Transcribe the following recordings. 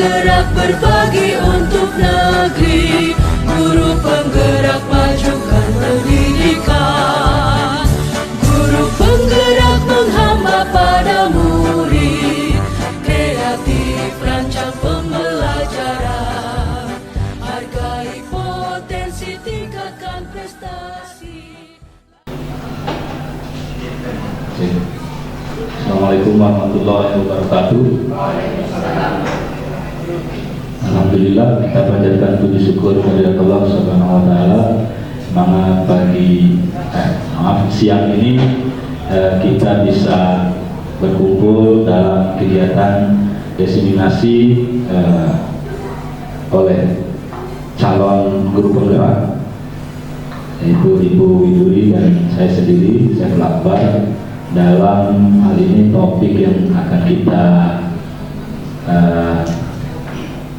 bergerak berbagi untuk negeri, guru penggerak majukan pendidikan, guru penggerak menghamba pada murid, kreatif rancang pembelajaran, hargai potensi tingkatkan prestasi. Assalamualaikum warahmatullahi wabarakatuh. Alhamdulillah, kita panjatkan puji syukur kepada Allah Subhanahu wa taala. Semangat siang ini kita bisa berkumpul dalam kegiatan diseminasi oleh calon guru penggerak, yaitu Ibu Widuri dan saya sendiri, saya Akbar. Dalam hal ini topik yang akan kita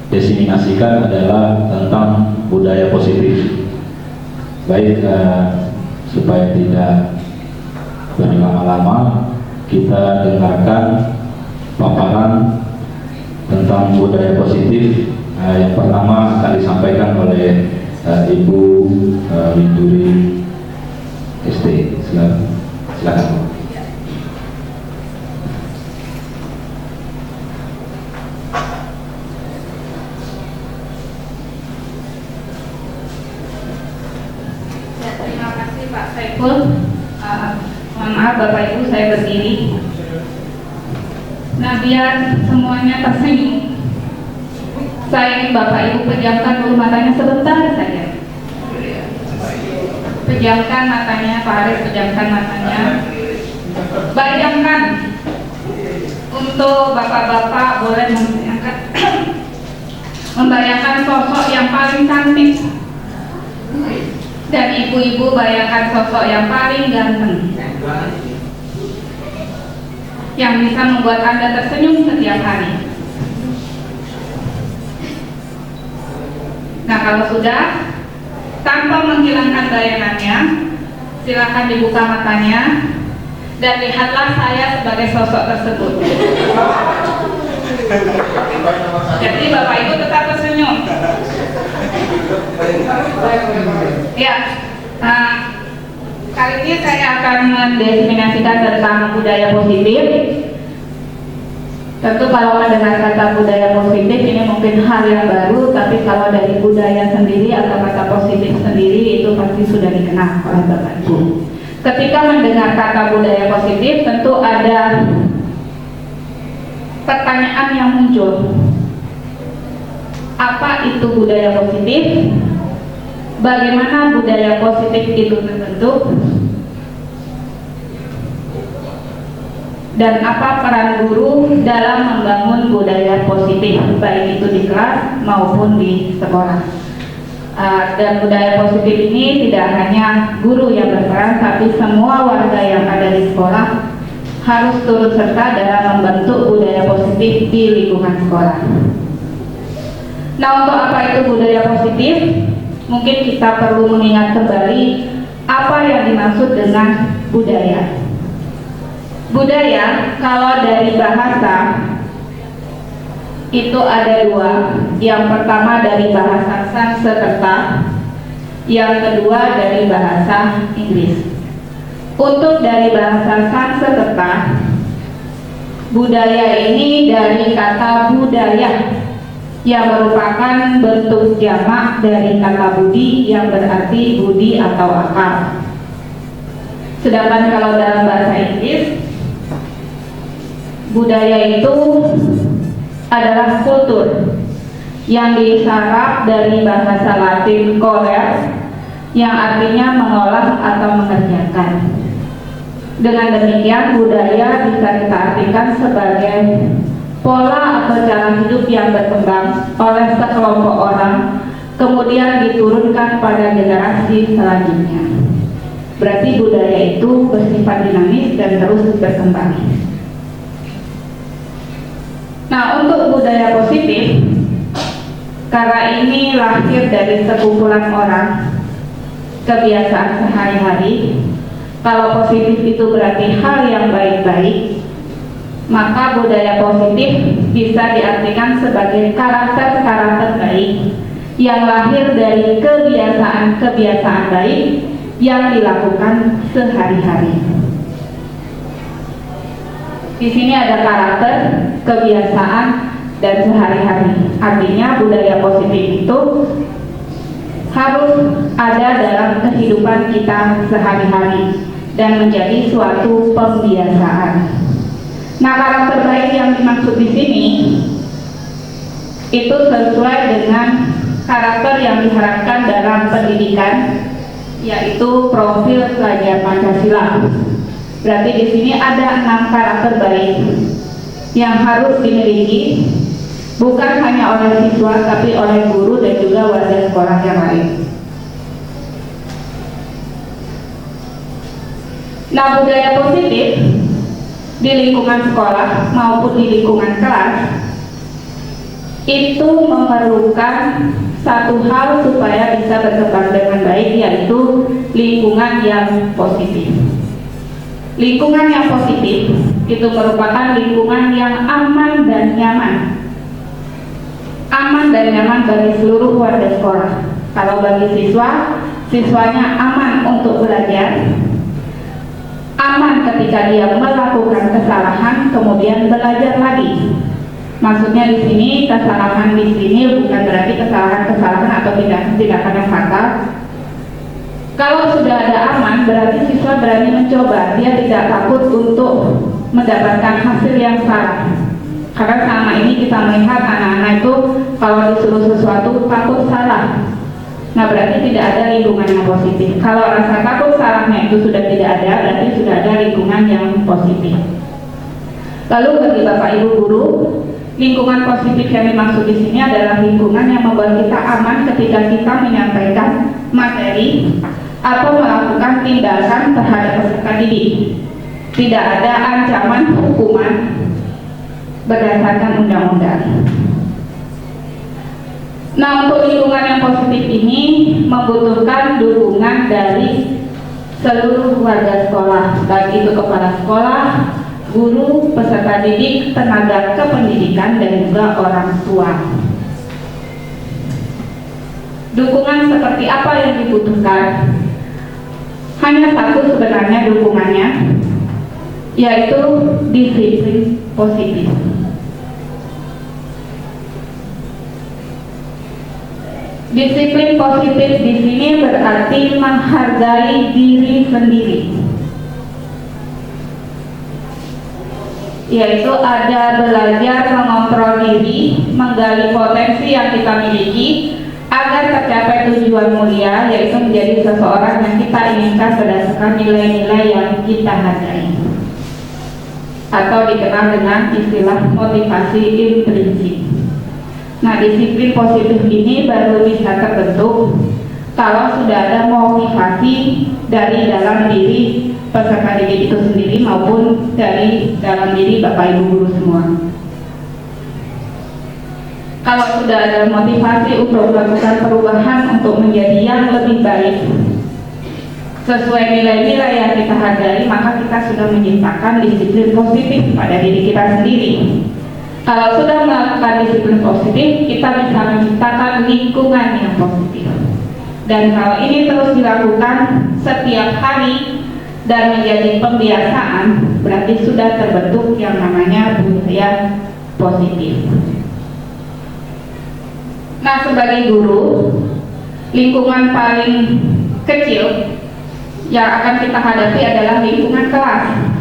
diseminasikan adalah tentang budaya positif. Baik, supaya tidak berlama-lama, kita dengarkan paparan tentang budaya positif. Yang pertama akan disampaikan oleh Ibu Widuri ST. Silakan. Mohon maaf Bapak Ibu, saya berdiri. Nah, biar semuanya tersenyum, saya ingin Bapak Ibu pejamkan dulu matanya sebentar saja. Pejamkan matanya, Pak Aris, pejamkan matanya. Bayangkan, untuk bapak-bapak boleh membayangkan sosok yang paling cantik, dan ibu-ibu bayangkan sosok yang paling ganteng, yang bisa membuat Anda tersenyum setiap hari. Nah, kalau sudah, tanpa menghilangkan bayangannya, silakan dibuka matanya dan lihatlah saya sebagai sosok tersebut. Jadi Bapak Ibu tetap tersenyum. Ya, kali ini saya akan mendefinisikan tentang budaya positif. Tentu kalau mendengar kata budaya positif ini mungkin hal yang baru, tapi kalau dari budaya sendiri atau kata positif sendiri itu pasti sudah dikenal oleh Bapak Ibu. Ketika mendengar kata budaya positif, tentu ada pertanyaan yang muncul. Apa itu budaya positif? Bagaimana budaya positif itu terbentuk? Dan apa peran guru dalam membangun budaya positif, baik itu di kelas maupun di sekolah. Dan budaya positif ini tidak hanya guru yang berperan, tapi semua warga yang ada di sekolah harus turut serta dalam membentuk budaya positif di lingkungan sekolah. Nah, untuk apa itu budaya positif? Mungkin kita perlu mengingat kembali apa yang dimaksud dengan budaya. Budaya, kalau dari bahasa itu ada dua. Yang pertama dari bahasa Sanskerta, yang kedua dari bahasa Inggris. Untuk dari bahasa Sanskerta, budaya ini dari kata budaya, yang merupakan bentuk jamak dari kata budi yang berarti budi atau akal. Sedangkan kalau dalam bahasa Inggris, budaya itu adalah kultur yang disarap dari bahasa Latin coller, yang artinya mengolah atau mengerjakan. Dengan demikian, budaya bisa kita artikan sebagai pola atau cara hidup yang berkembang oleh sekelompok orang, kemudian diturunkan pada generasi selanjutnya. Berarti budaya itu bersifat dinamis dan terus berkembang. Nah, untuk budaya positif, karena ini lahir dari sekumpulan orang, kebiasaan sehari-hari. Kalau positif itu berarti hal yang baik-baik, maka budaya positif bisa diartikan sebagai karakter-karakter baik yang lahir dari kebiasaan-kebiasaan baik yang dilakukan sehari-hari. Di sini ada karakter, kebiasaan, dan sehari-hari. Artinya budaya positif itu harus ada dalam kehidupan kita sehari-hari dan menjadi suatu pembiasaan. Nah, karakter baik yang dimaksud di sini itu sesuai dengan karakter yang diharapkan dalam pendidikan, yaitu profil pelajar Pancasila. Berarti di sini ada 6 karakter baik yang harus dimiliki bukan hanya oleh siswa tapi oleh guru dan juga warga sekolah yang lain. Nah, budaya positif di lingkungan sekolah maupun di lingkungan kelas itu memerlukan satu hal supaya bisa berkembang dengan baik, yaitu lingkungan yang positif. Lingkungan yang positif itu merupakan lingkungan yang aman dan nyaman. Aman dan nyaman bagi seluruh warga sekolah. Kalau bagi siswa, siswanya aman untuk belajar, aman ketika dia melakukan kesalahan kemudian belajar lagi. Maksudnya di sini kesalahan di sini bukan berarti kesalahan atau tindakan yang fatal. Kalau sudah ada aman, berarti siswa berani mencoba. Dia tidak takut untuk mendapatkan hasil yang salah. Karena selama ini kita melihat anak-anak itu kalau disuruh sesuatu takut salah. Nah, berarti tidak ada lingkungan yang positif. Kalau rasa takut salahnya itu sudah tidak ada, berarti sudah ada lingkungan yang positif. Lalu bagi Bapak Ibu guru, lingkungan positif yang dimaksud di sini adalah lingkungan yang membuat kita aman ketika kita menyampaikan materi atau melakukan tindakan terhadap peserta didik. Tidak ada ancaman hukuman berdasarkan undang-undang. Nah, untuk lingkungan yang positif ini membutuhkan dukungan dari seluruh warga sekolah, baik itu kepala sekolah, guru, peserta didik, tenaga kependidikan, dan juga orang tua. Dukungan seperti apa yang dibutuhkan? Hanya satu sebenarnya dukungannya, yaitu disiplin positif. Disiplin positif di sini berarti menghargai diri sendiri, yaitu ada belajar mengontrol diri, menggali potensi yang kita miliki agar tercapai tujuan mulia, yaitu menjadi seseorang yang kita inginkan berdasarkan nilai-nilai yang kita hargai, atau dikenal dengan istilah motivasi intrinsik. Nah, disiplin positif ini baru bisa terbentuk kalau sudah ada motivasi dari dalam diri peserta didik itu sendiri maupun dari dalam diri Bapak Ibu guru semua. Kalau sudah ada motivasi untuk melakukan perubahan untuk menjadi yang lebih baik sesuai nilai-nilai yang kita hargai, maka kita sudah menciptakan disiplin positif pada diri kita sendiri. Kalau sudah melakukan disiplin positif, kita bisa menciptakan lingkungan yang positif. Dan kalau ini terus dilakukan setiap hari dan menjadi pembiasaan, berarti sudah terbentuk yang namanya budaya positif. Nah, sebagai guru, lingkungan paling kecil yang akan kita hadapi adalah lingkungan kelas.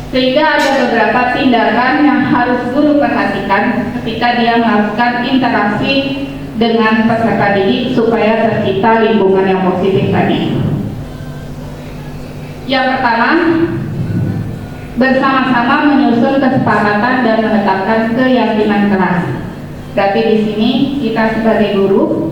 Sehingga ada beberapa tindakan yang harus guru perhatikan ketika dia melakukan interaksi dengan peserta didik supaya tercipta lingkungan yang positif tadi. Yang pertama, bersama-sama menyusun kesepakatan dan menetapkan keyakinan kelas. Berarti di sini kita sebagai guru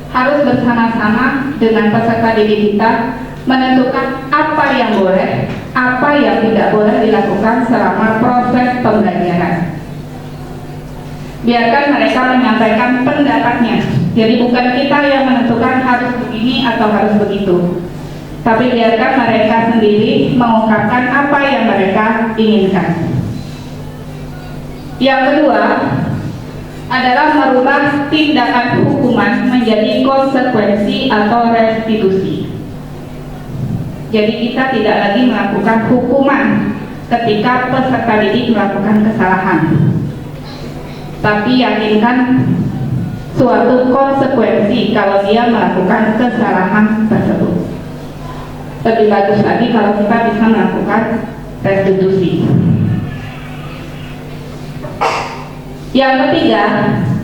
harus bersama-sama dengan peserta didik kita menentukan apa yang boleh, apa yang tidak boleh dilakukan selama proses pembelajaran. Biarkan mereka menyampaikan pendapatnya. Jadi bukan kita yang menentukan harus begini atau harus begitu, tapi biarkan mereka sendiri mengungkapkan apa yang mereka inginkan. Yang kedua adalah merubah tindakan hukuman menjadi konsekuensi atau restitusi. Jadi kita tidak lagi melakukan hukuman ketika peserta didik melakukan kesalahan, tapi yakinkan suatu konsekuensi kalau dia melakukan kesalahan tersebut. Lebih bagus lagi kalau kita bisa melakukan restitusi. Yang ketiga,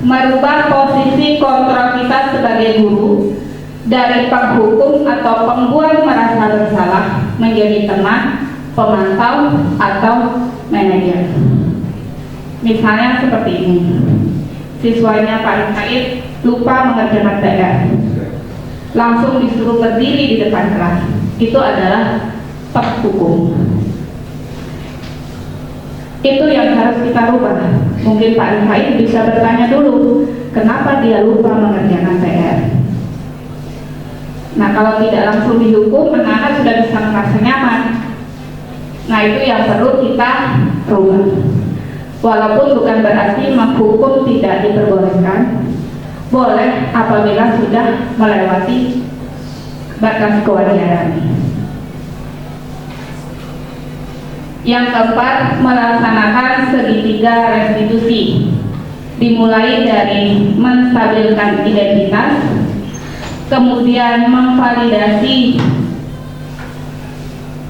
merubah posisi kontrol kita sebagai guru dari penghukum atau pembuat merasa bersalah menjadi teman, pemantau, atau manajer. Misalnya seperti ini, siswanya Pak Said lupa mengerjakan PR, langsung disuruh berdiri di depan kelas. Itu adalah penghukum. Itu yang harus kita rubah. Mungkin Pak Said bisa bertanya dulu, kenapa dia lupa mengerjakan PR? Nah, kalau tidak langsung dihukum, anak-anak sudah bisa merasa nyaman. Nah, itu yang perlu kita rubah. Walaupun bukan berarti menghukum tidak diperbolehkan, boleh apabila sudah melewati batas kewajaran. Yang keempat, melaksanakan segitiga restitusi, dimulai dari menstabilkan identitas, kemudian memvalidasi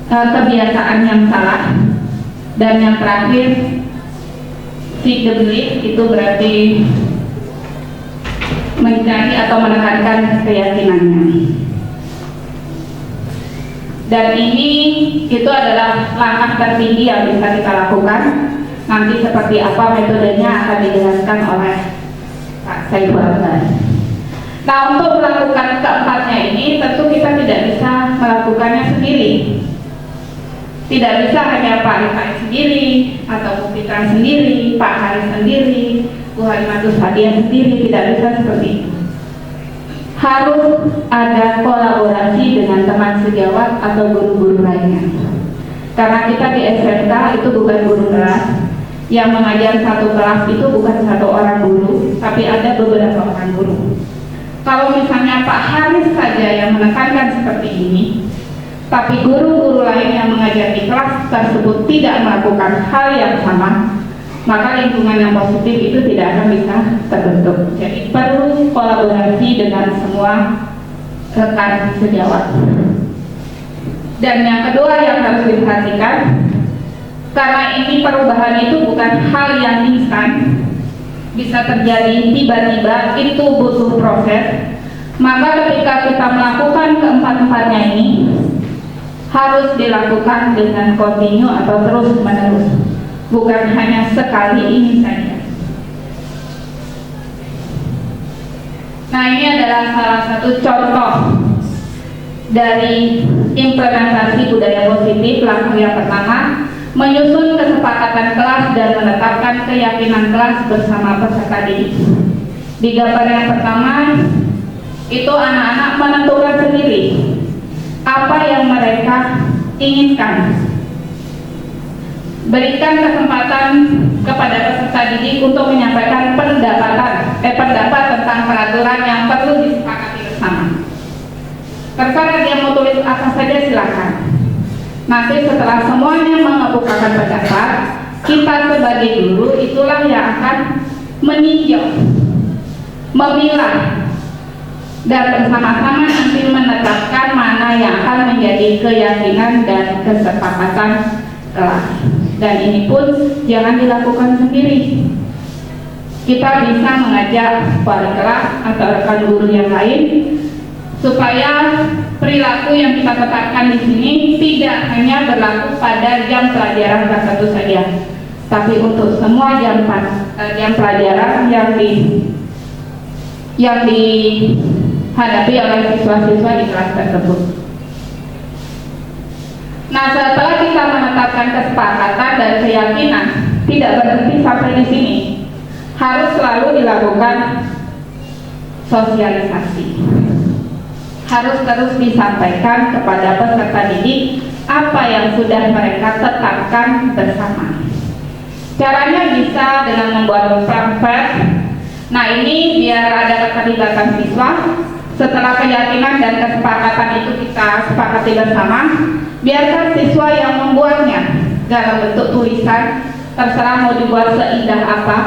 kebiasaan yang salah, dan yang terakhir seek the belief, itu berarti mencari atau menekankan keyakinannya. Dan ini itu adalah langkah tertinggi yang bisa kita lakukan. Nanti seperti apa metodenya akan dijelaskan oleh Pak Saiful Anwar. Nah, untuk melakukan keempatnya ini tentu kita tidak bisa melakukannya sendiri. Tidak bisa hanya Pak Rifai sendiri, atau Bu Fitra sendiri, Pak Haris sendiri, Bu Halimatus Hadiah sendiri, tidak bisa seperti itu. Harus ada kolaborasi dengan teman sejawat atau guru-guru lainnya. Karena kita di SMK itu bukan guru kelas, yang mengajar satu kelas itu bukan satu orang guru, tapi ada beberapa orang guru. Kalau misalnya Pak Haris saja yang menekankan seperti ini, tapi guru-guru lain yang mengajar di kelas tersebut tidak melakukan hal yang sama, maka lingkungan yang positif itu tidak akan bisa terbentuk. Jadi perlu kolaborasi dengan semua rekan sejawat. Dan yang kedua yang harus diperhatikan, karena ini perubahan itu bukan hal yang instan, bisa terjadi tiba-tiba, itu butuh proses. Maka ketika kita melakukan keempat-empatnya ini, harus dilakukan dengan kontinu atau terus menerus, bukan hanya sekali ini saja. Nah, ini adalah salah satu contoh dari implementasi budaya positif. Langkah yang pertama, menyusun kesepakatan kelas dan menetapkan keyakinan kelas bersama peserta didik. Di gambar yang pertama, itu anak-anak menentukan sendiri apa yang mereka inginkan. Berikan kesempatan kepada peserta didik untuk menyampaikan pendapat tentang peraturan yang perlu disepakati bersama. Terserah dia mau tulis apa saja, silakan. Nanti setelah semuanya mengemukakan pendapat, kita sebagai guru itulah yang akan meninjau, memilah, dan bersama-sama nanti menetapkan mana yang akan menjadi keyakinan dan kesepakatan kelas. Dan ini pun jangan dilakukan sendiri. Kita bisa mengajak wali kelas atau rekan guru yang lain supaya perilaku yang kita tetapkan di sini tidak hanya berlaku pada jam pelajaran tertentu saja, tapi untuk semua jam pelajaran yang dihadapi oleh siswa-siswa di kelas tersebut. Nah, setelah kita menetapkan kesepakatan dan keyakinan, tidak berhenti sampai di sini. Harus selalu dilakukan sosialisasi. Harus terus disampaikan kepada peserta didik apa yang sudah mereka tetapkan bersama. Caranya bisa dengan membuat pamflet. Nah, ini biar ada keterlibatan siswa. Setelah keyakinan dan kesepakatan itu kita sepakati bersama, biarkan siswa yang membuatnya dalam bentuk tulisan, terserah mau dibuat seindah apa.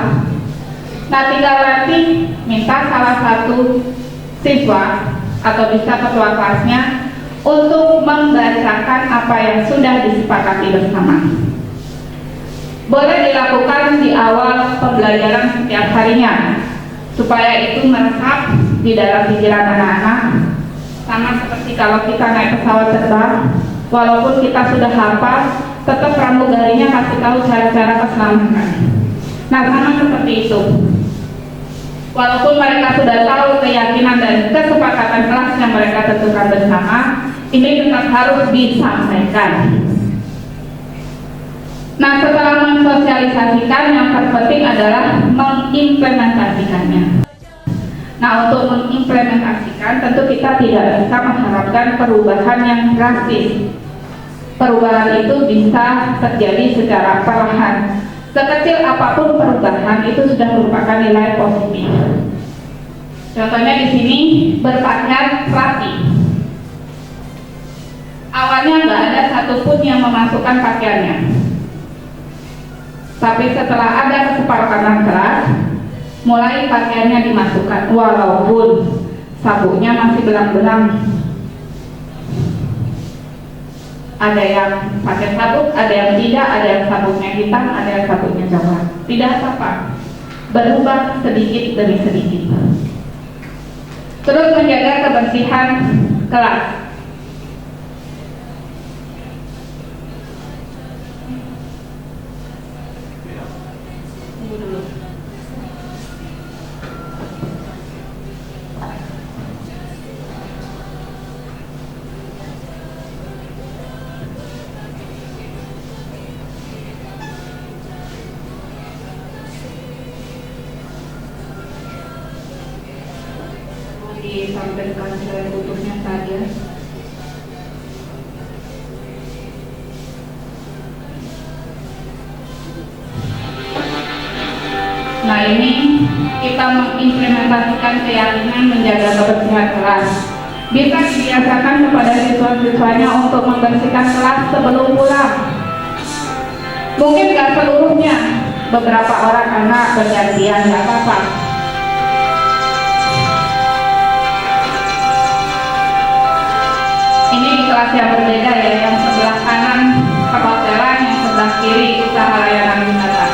Nah, tinggal nanti minta salah satu siswa atau bisa ketua kelasnya untuk membacakan apa yang sudah disepakati bersama. Boleh dilakukan di awal pembelajaran setiap harinya, supaya itu meresap di dalam pikiran anak-anak. Sama seperti kalau kita naik pesawat terbang, walaupun kita sudah hafal, tetap pramugarinya kasih tahu cara-cara keselamatan. Nah, sama seperti itu. Walaupun mereka sudah tahu keyakinan dan kesepakatan kelas yang mereka tentukan bersama, ini tetap harus disampaikan. Nah, setelah mensosialisasikan, yang terpenting adalah mengimplementasikannya. Nah, untuk mengimplementasikan, tentu kita tidak bisa mengharapkan perubahan yang drastis. Perubahan itu bisa terjadi secara perlahan. Sekecil apapun perubahan itu sudah merupakan nilai positif. Contohnya di sini berpakaian rapi. Awalnya nggak ada satupun yang memasukkan pakaiannya, tapi setelah ada kesepakatan kelas, mulai pakaiannya dimasukkan, walaupun sabuknya masih belang-belang. Ada yang pakai sabuk, ada yang tidak, ada yang sabuknya hitam, ada yang sabuknya coklat. Tidak apa-apa, berubah sedikit demi sedikit. Terus menjaga kebersihan kelas. Tunggu dulu. Disampaikan selain utuhnya saja. Nah, ini kita mengimplementasikan keyakinan menjaga kebersihan kelas. Bisa dibiasakan kepada siswa-siswanya untuk membersihkan kelas sebelum pulang. Mungkin nggak seluruhnya, beberapa orang anak bergantian, nggak apa-apa. Ini di kelas yang berbeda ya, yang sebelah kanan perhotelan, yang sebelah kiri usaha layanan wisata.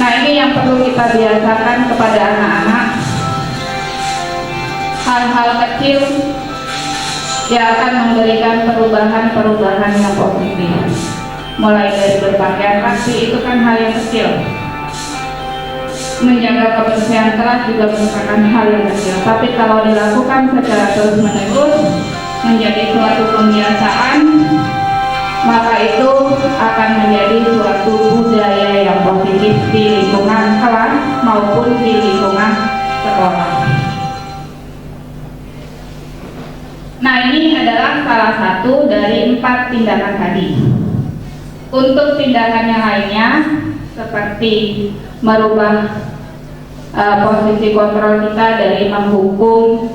Nah, ini yang perlu kita biasakan kepada anak-anak. Hal-hal kecil yang akan memberikan perubahan-perubahan yang positif. Mulai dari berpakaian rapi, itu kan hal yang kecil. Menjaga kebersihan kelas juga merupakan hal yang kecil. Tapi kalau dilakukan secara terus-menerus menjadi suatu kebiasaan, maka itu akan menjadi suatu budaya yang positif di lingkungan kelas maupun di lingkungan sekolah. Nah, ini adalah salah satu dari 4 tindakan tadi. Untuk tindakan yang lainnya, seperti merubah posisi kontrol kita dari menghukum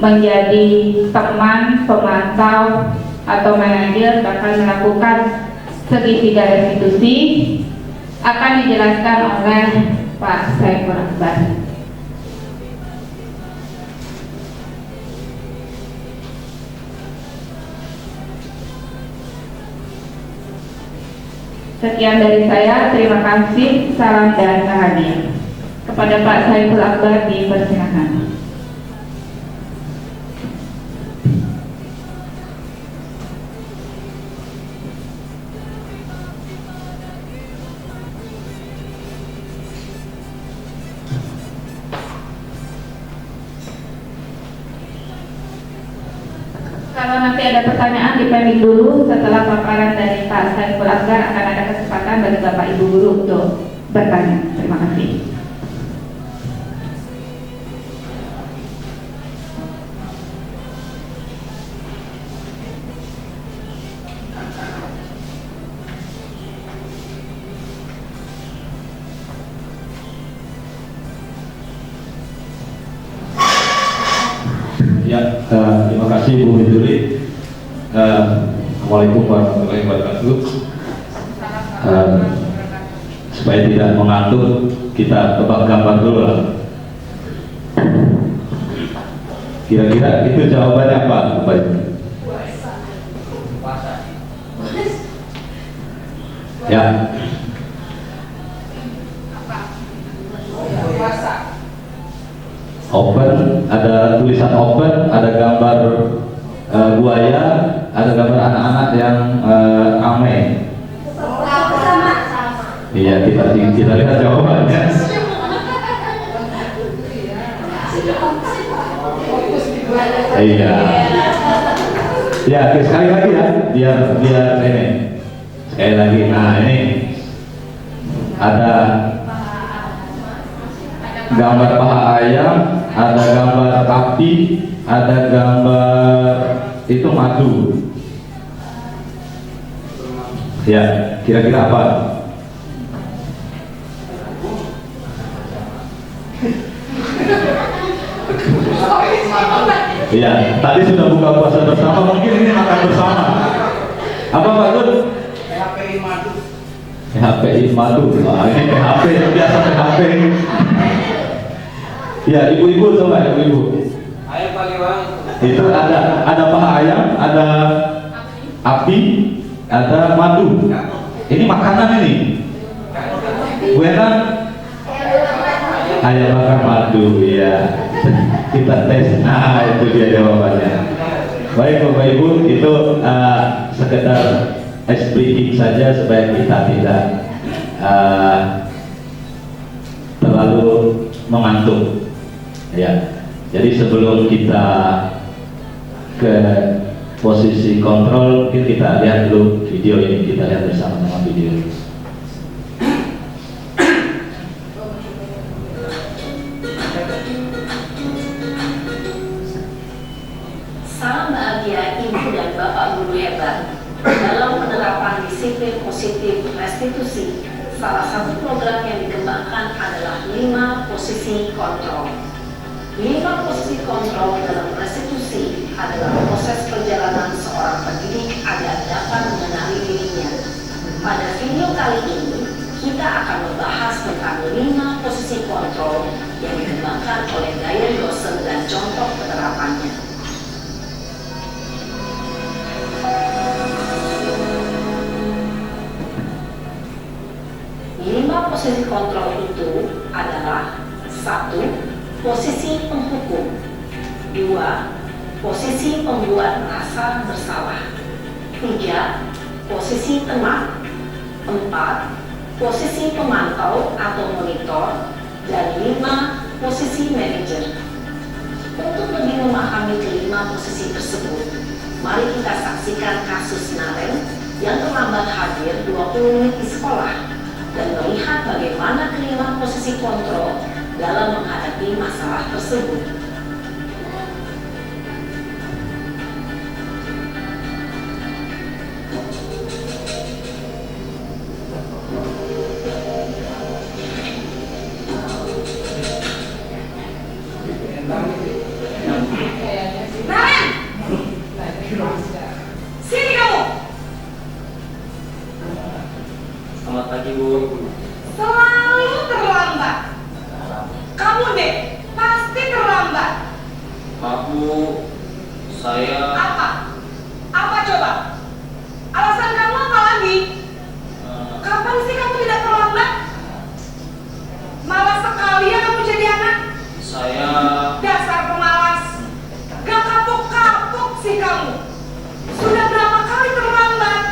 menjadi teman, pemantau, atau manajer, bahkan melakukan segitiga restitusi, akan dijelaskan oleh Pak Saiful Akbar. Sekian dari saya, terima kasih, salam dan bahagia. Kepada Pak Saiful Akbar dipersilakan. Kalau nanti ada pertanyaan dipending dulu, setelah paparan dari Pak Saiful Akbar akan ada kesempatan bagi Bapak Ibu guru untuk bertanya. Terima kasih. Ya, terima kasih Bu Widuri. Assalamualaikum warahmatullahi wabarakatuh. Supaya tidak mengantuk, kita tebak gambar dulu lah. Kira-kira itu jawabannya apa? Baik. Ya. Open, ada tulisan open, ada gambar buaya, ada gambar anak-anak yang ame. Iya, kita lihat jawabannya. Iya. Ya, sekali lagi ya, biar ini. Sekali lagi. Nah, ini ada gambar paha ayam, ada gambar api, ada gambar itu madu. Ya, kira-kira apa? Iya, tadi sudah buka puasa bersama, mungkin ini makan bersama. Apa Pak Gun? PHPI madu. PHPI madu. Wah, ini PHP, biasa PHP. Ya, ibu-ibu coba, ibu-ibu. Ayam pakai bang. Itu ada paha ayam, ada api, ada madu. Ini makanan ini. Buenan ayam bakar madu, ya. Kita tes. Nah, itu dia jawabannya. Baik Bapak Ibu, itu sekedar ice breaking saja supaya kita tidak terlalu mengantuk. Ya, jadi sebelum kita ke posisi kontrol, mungkin kita lihat dulu video ini, kita lihat bersama-sama video ini. Salam bahagia Ibu dan Bapak Guru hebat. Dalam penerapan disiplin positif restitusi, salah satu program yang dikembangkan adalah 5 posisi kontrol. 5 posisi kontrol dalam restitusi adalah proses perjalanan seorang pendidik agar dapat mengenali dirinya. Pada video kali ini, kita akan membahas tentang 5 posisi kontrol yang dikembangkan oleh Diane Dawson dan contoh penerapannya. 5 posisi kontrol itu adalah 1. Posisi penghukum, 2. Posisi pembuat rasa bersalah, 3. Posisi teman, 4. Posisi pemantau atau monitor, dan 5. Posisi manajer. Untuk lebih memahami kelima posisi tersebut, mari kita saksikan kasus Naren yang terlambat hadir 20 menit di sekolah dan melihat bagaimana kelima posisi kontrol dalam menghadapi masalah tersebut. Naren! Sini kamu! Selamat pagi Bu. Selalu terlambat. Kamu deh, pasti terlambat. Maaf Bu, saya Apa? Apa coba? Alasan kamu apa lagi? Kapan sih kamu tidak terlambat? Malas sekali ya kamu jadi anak. saya Dasar pemalas. Gak kapok-kapok sih kamu. Sudah berapa kali terlambat?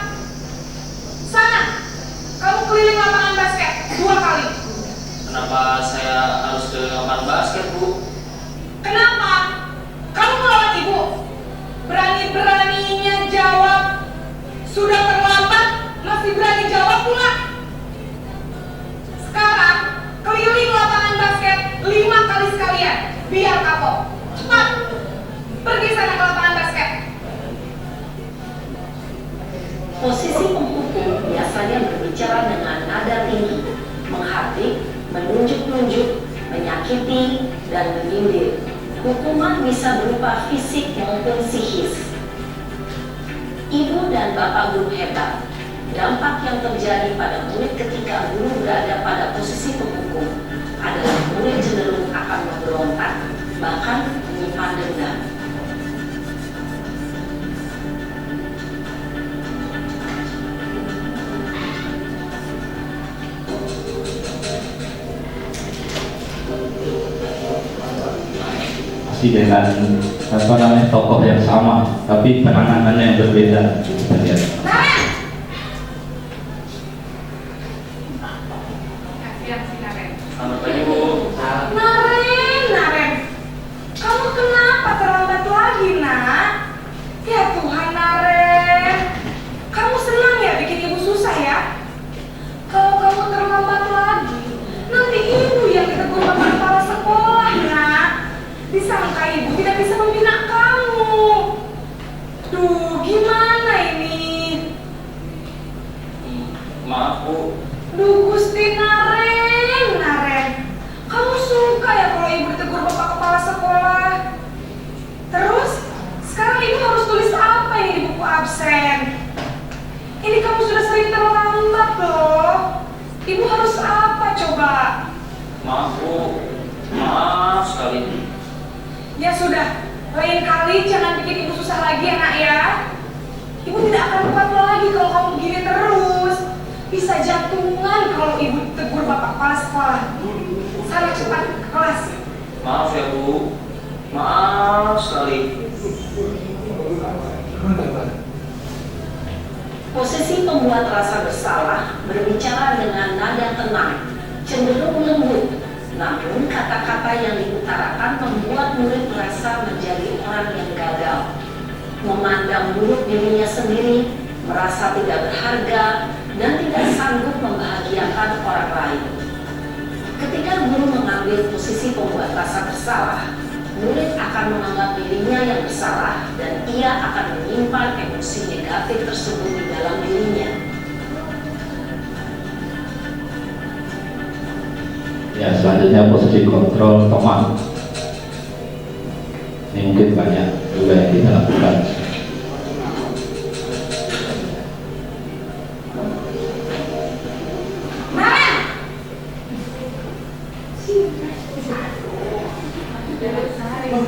Sana, kamu keliling lapangan basket 2 kali. kenapa saya harus ke lapangan basket Bu? Kenapa? Kamu melawan ibu. Berani-berani menyakiti, dan menyindir. Hukuman bisa berupa fisik maupun psikis. Ibu dan bapak guru hebat, dampak yang terjadi pada murid ketika guru berada pada posisi penghukum adalah murid cenderung akan memberontak, bahkan menyimpan dendam. Masih dengan tokoh yang sama, tapi penanganannya yang berbeda. Kita lihat. Selamat pagi Bu. Naren, kamu kenapa terlambat lagi, nak? Ya Tuhan, Naren, kamu senang ya bikin ibu susah ya? Kalau kamu terlambat lagi, nanti ibu yang ditegur sama kepala sekolah, nak. Disangka ibu tidak bisa membina kamu. Duh, gimana ini? Maaf Bu. Duh, Gusti Naren, kamu suka ya kalau ibu ditegur bapak kepala sekolah? Terus, sekarang ibu harus tulis apa ini di buku absen? Ini kamu sudah sering terlambat loh. Ibu harus apa coba? Maaf Bu. Maaf sekali. Ya sudah, lain kali jangan bikin ibu susah lagi ya, nak ya. Ibu tidak akan kuat lagi kalau kamu begini terus. Bisa jantungan kalau ibu tegur bapak kepala sekolah. Sana cepat ke kelas. Maaf ya Bu. Maaf sekali. Posisi pembuat rasa bersalah berbicara dengan nada tenang, cenderung lembut. Namun kata-kata yang diutarakan membuat murid merasa menjadi orang yang gagal, memandang buruk dirinya sendiri, merasa tidak berharga, dan tidak sanggup membahagiakan orang lain. Ketika guru mengambil posisi pembuat rasa bersalah, murid akan menganggap dirinya yang bersalah dan ia akan menyimpan emosi negatif tersebut di dalam dirinya. Ya, selanjutnya posisi kontrol teman. Ini mungkin banyak juga yang kita lakukan.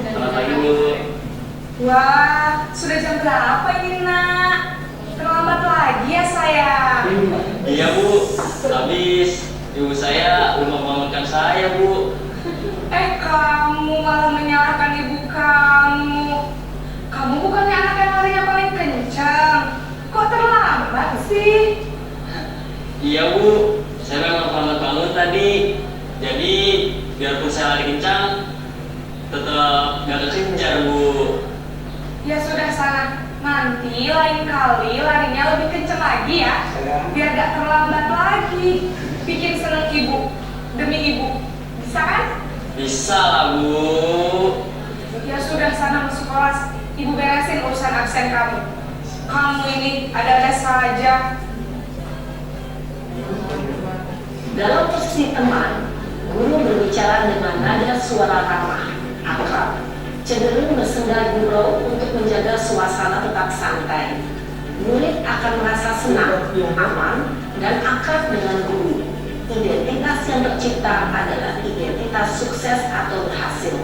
Selamat pagi Bu. Wah, sudah jam berapa ini, nak? Terlambat lagi ya, sayang? Iya Bu. Habis ibu saya belum membangunkan saya Bu. Kamu malah menyalahkan ibu kamu. Kamu bukannya anak yang larinya paling kencang. Kok terlambat sih? Iya Bu. Saya memang terlambat bangun tadi. Jadi biarpun saya lari kencang, tetap gak kekejar Bu. Ya sudah, sana. Nanti lain kali larinya lebih kencang lagi ya. Biar gak terlambat lagi. Bikin seneng ibu, demi ibu. Bisa kan? Bisa lah Bu. Ya sudah, sana masuk kelas. Ibu beresin urusan absen kamu. Kamu ini ada-ada saja. Dalam posisi teman, guru berbicara dengan nada suara ramah, akrab, cenderung bersenda gurau untuk menjaga suasana tetap santai. Murid akan merasa senang, aman, dan akrab dengan guru. Identitas yang tercipta adalah identitas sukses atau berhasil.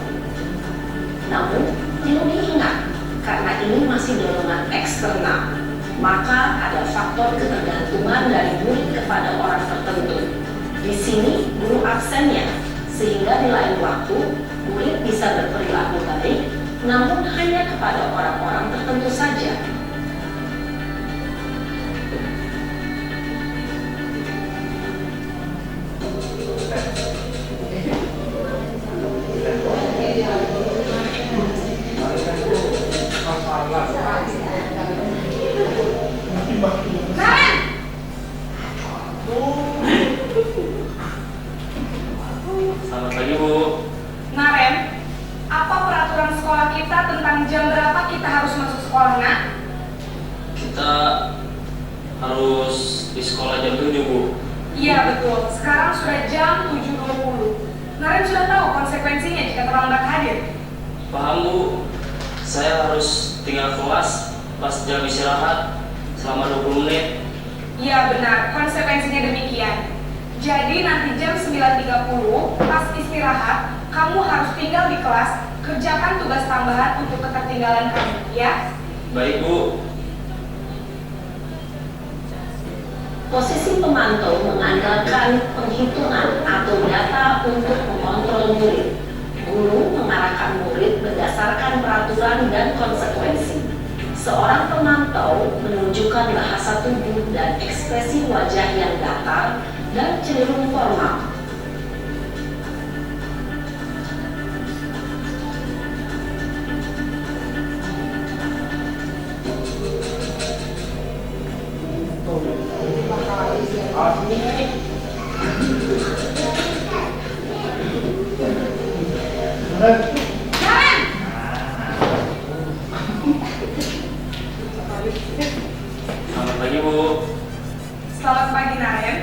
Namun, perlu diingat, karena ini masih dorongan eksternal, maka ada faktor ketergantungan dari murid kepada orang tertentu. Di sini, guru absennya, sehingga di lain waktu, murid bisa berperilaku baik, namun hanya kepada orang-orang tertentu saja. Selamat pagi Bu. Naren, apa peraturan sekolah kita tentang jam berapa kita harus masuk sekolah, nak? Kita harus di sekolah jam 7 Bu. Iya betul, sekarang sudah jam 7.20. Naren sudah tahu konsekuensinya jika terlambat hadir. Paham Bu, saya harus tinggal kelas pas jam istirahat selama 20 menit. Iya benar, konsekuensinya demikian. Jadi nanti jam 9.30 pas istirahat, kamu harus tinggal di kelas, kerjakan tugas tambahan untuk ketertinggalan kamu, ya? Baik Bu. Posisi pemantau mengandalkan penghitungan atau data untuk mengontrol murid. Guru mengarahkan murid berdasarkan peraturan dan konsekuensi. Seorang pemantau menunjukkan bahasa tubuh dan ekspresi wajah yang datar dan cenderung formal. Naren! Selamat pagi Bu. Selamat pagi Naren.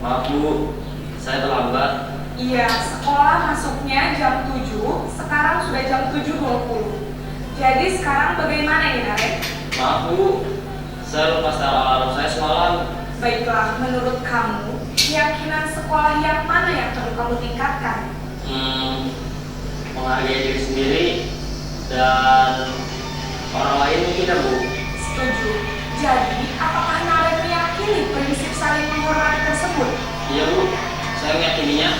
Maaf Bu, saya terlambat. Iya, sekolah masuknya jam 7, sekarang sudah jam 7.20. Jadi sekarang bagaimana ini Naren? Maaf Bu, saya lupa setel alarm saya semalam. Baiklah, menurut kamu, keyakinan sekolah yang mana yang perlu kamu tingkatkan? Menghargai diri sendiri dan orang lain mungkin ya Bu. Setuju. Jadi, apakah Naren meyakini prinsip saling menghormati tersebut? Iya Bu, saya meyakininya.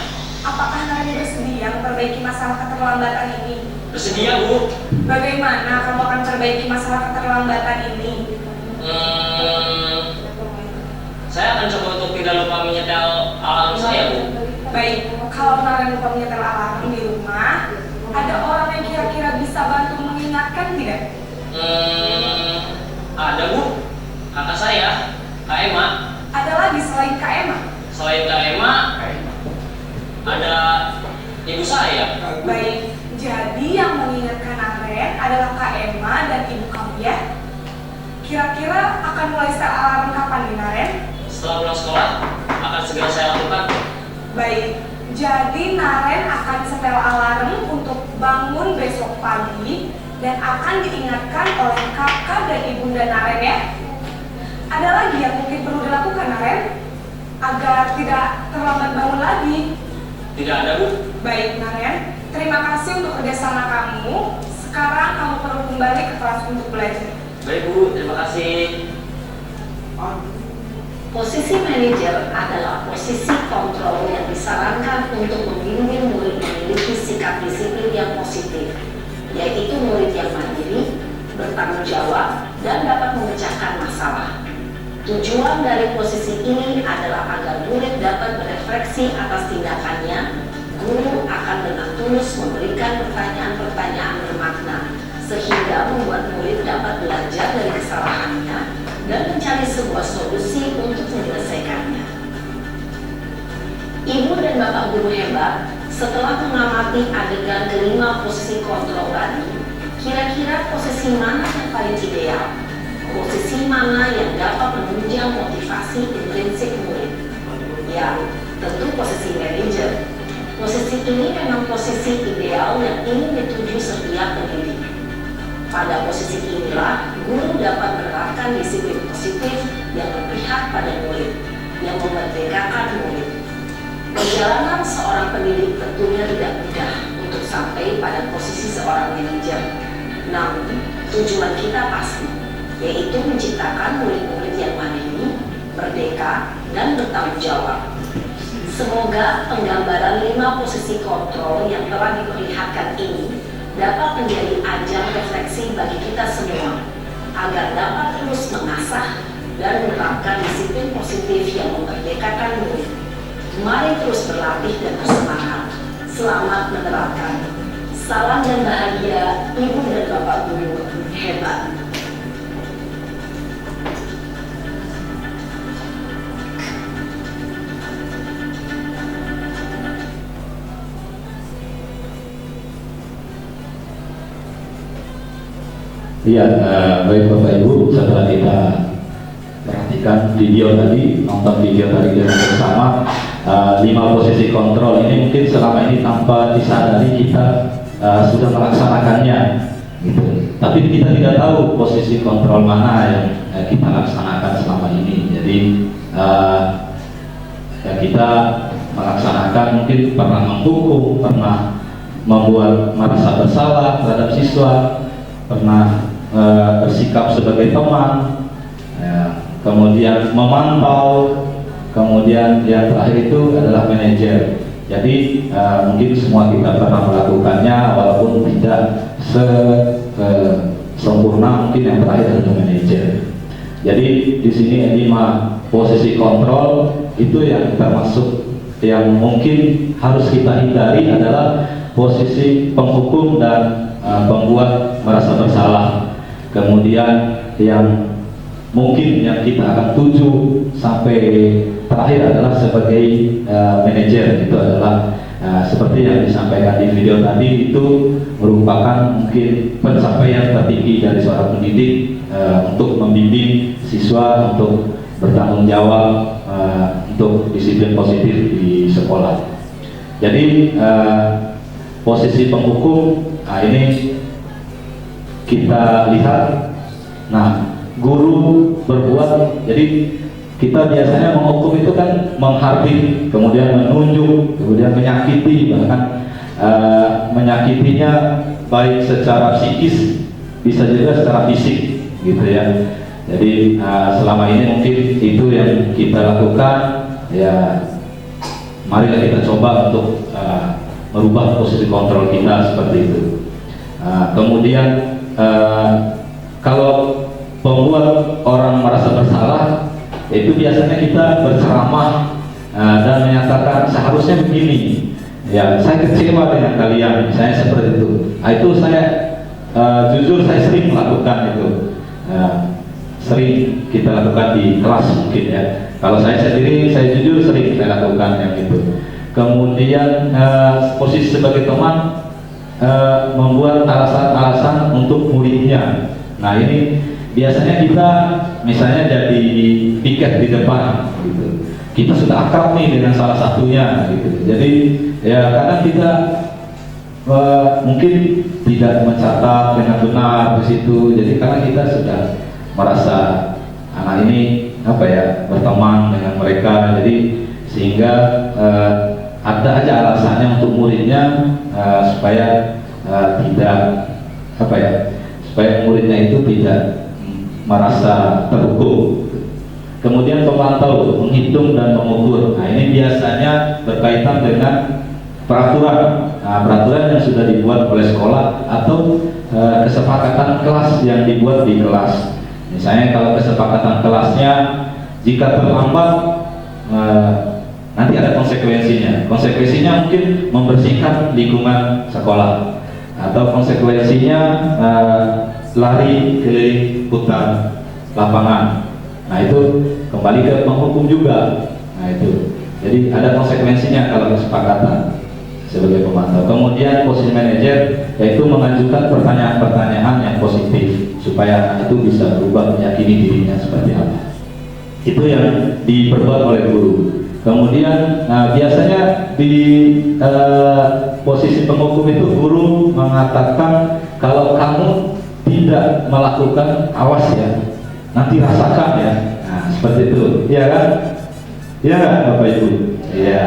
Apakah Naren bersedia memperbaiki masalah keterlambatan ini? Bersedia Bu. Bagaimana kamu akan perbaiki masalah keterlambatan ini? Saya akan coba untuk tidak lupa menyetel alarm saya Bu. Baik, kalau Naren lupa menyetel alarm di rumah, ada orang yang kira-kira bisa bantu mengingatkan tidak? Ada Bu, kakak saya, Kak Emma. Ada lagi selain Kak Emma? Selain Kak Emma, ada ibu saya. Baik, jadi yang mengingatkan Naren adalah Kak Emma dan ibu kamu ya? Kira-kira akan mulai setel alarm kapan nih Naren? Setelah pulang sekolah, akan segera saya lakukan. Baik, jadi Naren akan setel alarm untuk bangun besok pagi dan akan diingatkan oleh kakak dan ibunda Naren ya. Ada lagi yang mungkin perlu dilakukan Naren agar tidak terlambat bangun lagi? Tidak ada Bu. Baik Naren, terima kasih untuk kerjasama kamu. Sekarang kamu perlu kembali ke kelas untuk belajar. Baik Bu, terima kasih. Posisi manajer adalah posisi kontrol yang disarankan untuk membimbing murid memiliki sikap disiplin yang positif, yaitu murid yang mandiri, bertanggung jawab, dan dapat memecahkan masalah. Tujuan dari posisi ini adalah agar murid dapat berefleksi atas tindakannya. Guru akan dengan tulus memberikan pertanyaan-pertanyaan bermakna, sehingga membuat murid dapat belajar dari kesalahannya dan mencari sebuah solusi untuk menyelesaikannya. Ibu dan Bapak guru hebat, setelah mengamati adegan kelima posisi kontrol tadi, kira-kira posisi mana yang paling ideal? Posisi mana yang dapat menunjang motivasi intrinsik murid? Ya, tentu posisi manajer. Posisi ini memang posisi ideal yang ingin dituju setiap pendidik. Pada posisi inilah, guru dapat menerapkan disiplin positif yang berpihak pada murid, yang memerdekakan murid. Perjalanan seorang pendidik tentunya tidak mudah untuk sampai pada posisi seorang manajer. Namun, tujuan kita pasti, yaitu menciptakan murid-murid yang mandiri, merdeka, dan bertanggung jawab. Semoga penggambaran 5 posisi kontrol yang telah diperlihatkan ini dapat menjadi ajang refleksi bagi kita semua, agar dapat terus mengasah dan menerapkan disiplin positif yang memerdekakan murid. Mari terus berlatih dan bersemangat. Selamat menerapkan. Salam dan bahagia, Ibu dan Bapak guru hebat. Iya, baik Bapak Ibu, setelah kita perhatikan video tadi, nonton video tadi dengan bersama, terutama 5 posisi kontrol ini mungkin selama ini tanpa disadari kita sudah melaksanakannya gitu. Tapi kita tidak tahu posisi kontrol mana yang kita laksanakan selama ini. Jadi ya kita melaksanakan mungkin pernah menghukum, pernah membuat merasa bersalah terhadap siswa, pernah bersikap sebagai teman, ya, kemudian memantau, kemudian yang terakhir itu adalah manajer. Jadi mungkin semua kita pernah melakukannya walaupun tidak sempurna mungkin yang terakhir adalah manajer. Jadi di sini 5 posisi kontrol itu yang termasuk yang mungkin harus kita hindari adalah posisi penghukum dan pembuat merasa bersalah. Kemudian yang mungkin yang kita akan tuju sampai terakhir adalah sebagai manajer. Itu adalah seperti yang disampaikan di video tadi, itu merupakan mungkin pencapaian tertinggi dari seorang pendidik untuk membimbing siswa untuk bertanggung jawab untuk disiplin positif di sekolah. Jadi posisi penghukum, ini kita lihat. Nah, guru berbuat, jadi kita biasanya menghukum itu kan menghardik, kemudian menunjuk, kemudian menyakiti, bahkan menyakitinya baik secara psikis bisa juga secara fisik gitu ya. Jadi selama ini mungkin itu yang kita lakukan, ya marilah kita coba untuk merubah posisi kontrol kita seperti itu. Kemudian kalau membuat orang merasa bersalah, itu biasanya kita berceramah dan menyatakan seharusnya begini. Ya, saya kecewa dengan kalian, saya seperti itu. Itu saya jujur saya sering melakukan itu. Sering kita lakukan di kelas mungkin ya. Kalau saya sendiri, saya jujur sering saya lakukan yang itu. Kemudian posisi sebagai teman, membuat alasan-alasan untuk muridnya. Nah ini biasanya kita misalnya jadi piket di depan gitu. Kita sudah akrab nih dengan salah satunya gitu. Jadi ya kadang kita mungkin tidak mencatat dengan benar di situ. Jadi karena kita sudah merasa anak ini apa ya, berteman dengan mereka, jadi sehingga ada aja alasannya untuk muridnya supaya tidak apa ya, supaya muridnya itu tidak merasa terhukum. Kemudian pemantau, menghitung dan mengukur. Nah ini biasanya berkaitan dengan peraturan, peraturan yang sudah dibuat oleh sekolah atau kesepakatan kelas yang dibuat di kelas. Misalnya kalau kesepakatan kelasnya jika terlambat nanti ada konsekuensinya. Konsekuensinya mungkin membersihkan lingkungan sekolah, atau konsekuensinya lari keliling hutan lapangan. Nah itu kembali ke penghukum juga. Nah itu, jadi ada konsekuensinya kalau kesepakatan sebagai pemantau. Kemudian posisi manajer yaitu mengajukan pertanyaan-pertanyaan yang positif supaya anak itu bisa berubah, meyakini dirinya seperti apa. Itu yang diperbuat oleh guru. Kemudian biasanya di posisi penghukum itu guru mengatakan kalau kamu tidak melakukan, awas ya, nanti rasakan ya. Nah seperti itu, iya kan? Iya kan Bapak Ibu? Iya.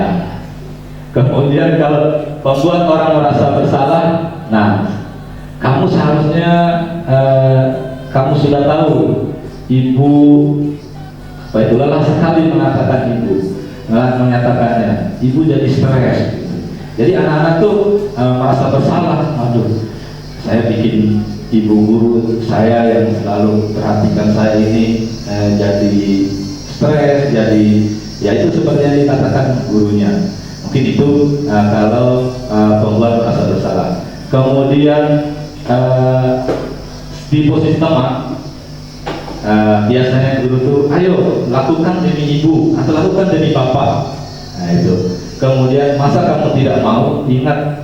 Kemudian kalau membuat orang merasa bersalah, nah kamu seharusnya kamu sudah tahu ibu apa itu lelah sekali mengatakan ibu, menyatakannya ibu jadi stres. Jadi anak-anak tuh merasa bersalah, aduh saya bikin ibu guru saya yang selalu perhatikan saya ini jadi stres, jadi ya itu seperti yang dikatakan gurunya. Mungkin itu kalau pembuat merasa bersalah. Kemudian di posisi teman, biasanya guru tuh ayo lakukan demi ibu atau lakukan demi bapak. Nah itu. Kemudian masa kamu tidak mau, ingat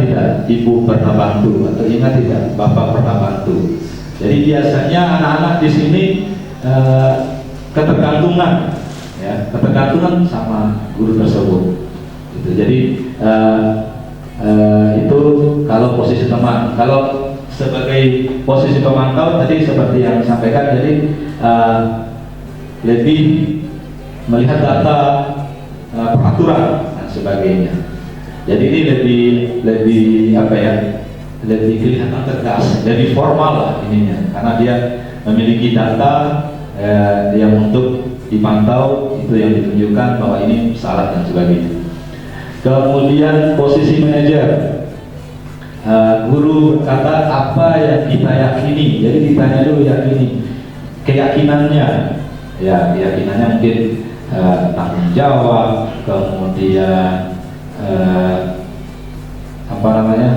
tidak ibu pernah bantu, atau ingat tidak bapak pernah bantu. Jadi biasanya anak-anak di sini ketergantungan ya, ketergantungan sama guru tersebut. Gitu. Jadi itu kalau posisi teman. Kalau sebagai posisi pemantau tadi seperti yang disampaikan, jadi lebih melihat data peraturan dan sebagainya. Jadi ini lebih apa ya? Lebih kelihatan tegas, lebih formal lah ininya, karena dia memiliki data yang untuk dipantau, itu yang ditunjukkan bahwa ini salah dan sebagainya. Kemudian posisi manajer, guru berkata apa yang kita yakini, jadi ditanya dulu yakini, keyakinannya, ya keyakinannya mungkin tanggung jawab, kemudian apa namanya,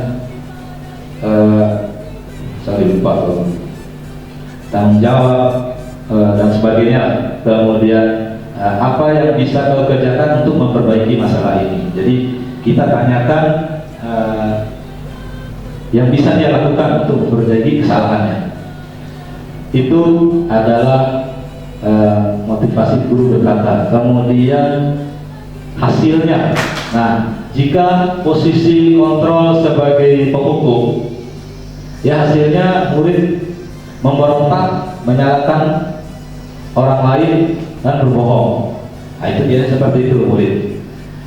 sorry lupa tuh, tanggung jawab dan sebagainya. Kemudian apa yang bisa kau kerjakan untuk memperbaiki masalah ini. Jadi kita tanyakan yang bisa dia lakukan untuk memperbaiki kesalahannya. Itu adalah motivasi guru berkata. Kemudian hasilnya, nah jika posisi kontrol sebagai penghukum, ya hasilnya murid memberontak, menyalahkan orang lain dan berbohong. Nah, itu dia seperti itu murid.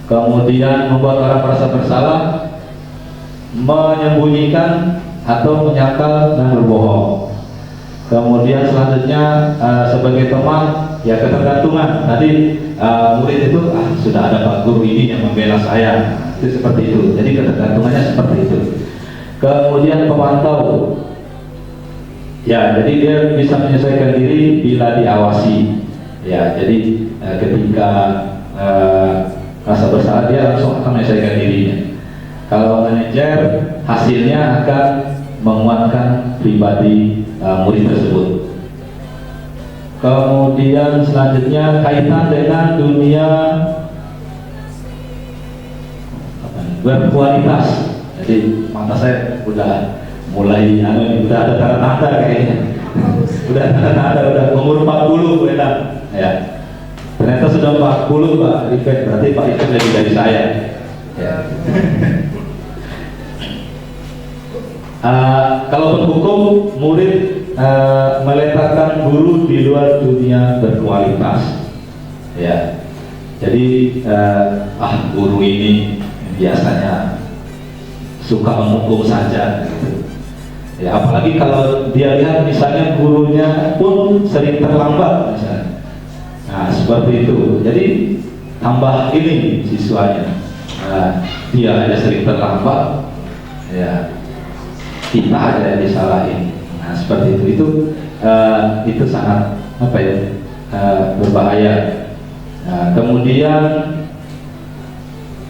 Kemudian membuat orang merasa bersalah, menyembunyikan atau menyangkal dan berbohong. Kemudian selanjutnya sebagai teman, ya ketergantungan. Tadi murid itu sudah ada Pak Guru ini yang membela saya, itu seperti itu. Jadi ketergantungannya seperti itu. Kemudian pemantau, ya jadi dia bisa menyesuaikan diri bila diawasi. Ya jadi ketika rasa bersalah dia langsung akan menyesuaikan dirinya. Kalau manajer, hasilnya akan menguatkan pribadi murid tersebut. Kemudian selanjutnya kaitan dengan dunia berkualitas. Jadi mata saya udah mulai udah ada tanda-tanda kayaknya. Udah tanda-tanda, udah umur 40 enak. Ya. Ternyata sudah 40 Pak Rifet, berarti Pak Rifet lebih dari saya. Ya. Kalau penghukum, murid meletakkan guru di luar dunia berkualitas. Ya. Jadi guru ini biasanya suka menghukum saja. Gitu. Ya, apalagi kalau dia lihat misalnya gurunya pun sering terlambat misalnya. Nah, seperti itu. Jadi tambah ini siswanya. Dia aja sering terlambat. Ya. Kita aja yang disalahin. Nah, seperti itu sangat apa ya? Berbahaya. Nah, kemudian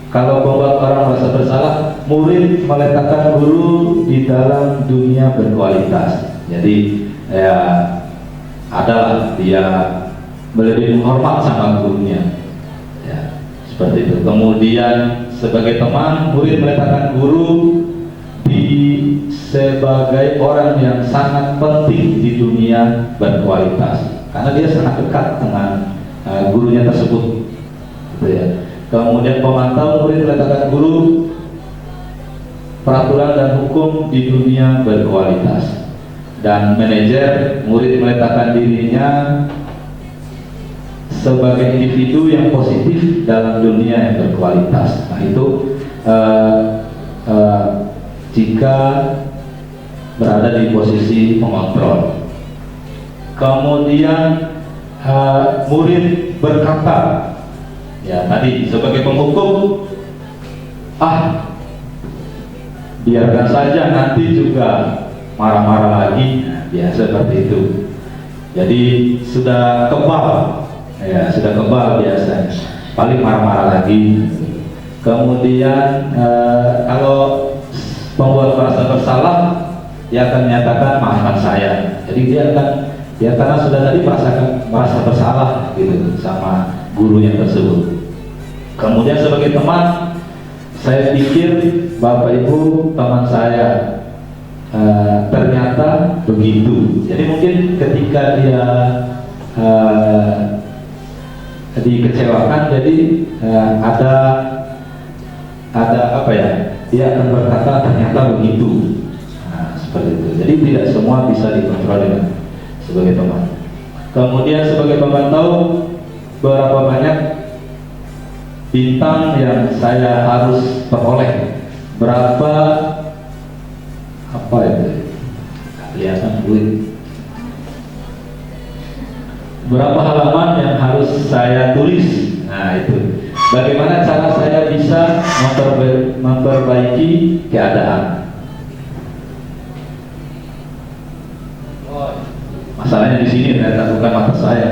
kalau membuat orang merasa bersalah, murid meletakkan guru di dalam dunia berkualitas. Jadi ya adalah dia lebih menghormat sama gurunya. Ya, seperti itu. Kemudian sebagai teman, murid meletakkan guru sebagai orang yang sangat penting di dunia berkualitas, karena dia sangat dekat dengan gurunya tersebut. Gitu ya. Kemudian pemantau, murid meletakkan guru peraturan dan hukum di dunia berkualitas. Dan manajer, murid meletakkan dirinya sebagai individu yang positif dalam dunia yang berkualitas. Nah itu jika berada di posisi pengontrol. Kemudian murid berkata, ya tadi sebagai penghukum, biarkan saja nanti juga marah-marah lagi. Nah, biasa seperti itu. Jadi sudah kebal, ya sudah kebal biasanya, paling marah-marah lagi. Kemudian kalau membuat merasa bersalah, dia akan menyatakan maafkan saya. Jadi dia karena sudah tadi merasa bersalah gitu sama gurunya tersebut. Kemudian sebagai teman, saya pikir Bapak Ibu teman saya ternyata begitu. Jadi mungkin ketika dia dikecewakan, jadi ada apa ya, dia akan berkata ternyata begitu. Nah, seperti itu. Jadi tidak semua bisa dikontrol dengan sebagai teman. Kemudian sebagai pemantau, berapa banyak bintang yang saya harus peroleh, berapa apa itu, kelihatan duit, berapa halaman yang harus saya tulis. Nah itu, bagaimana cara saya bisa memperbaiki keadaan. Masalahnya di sini ternyata bukan mata saya.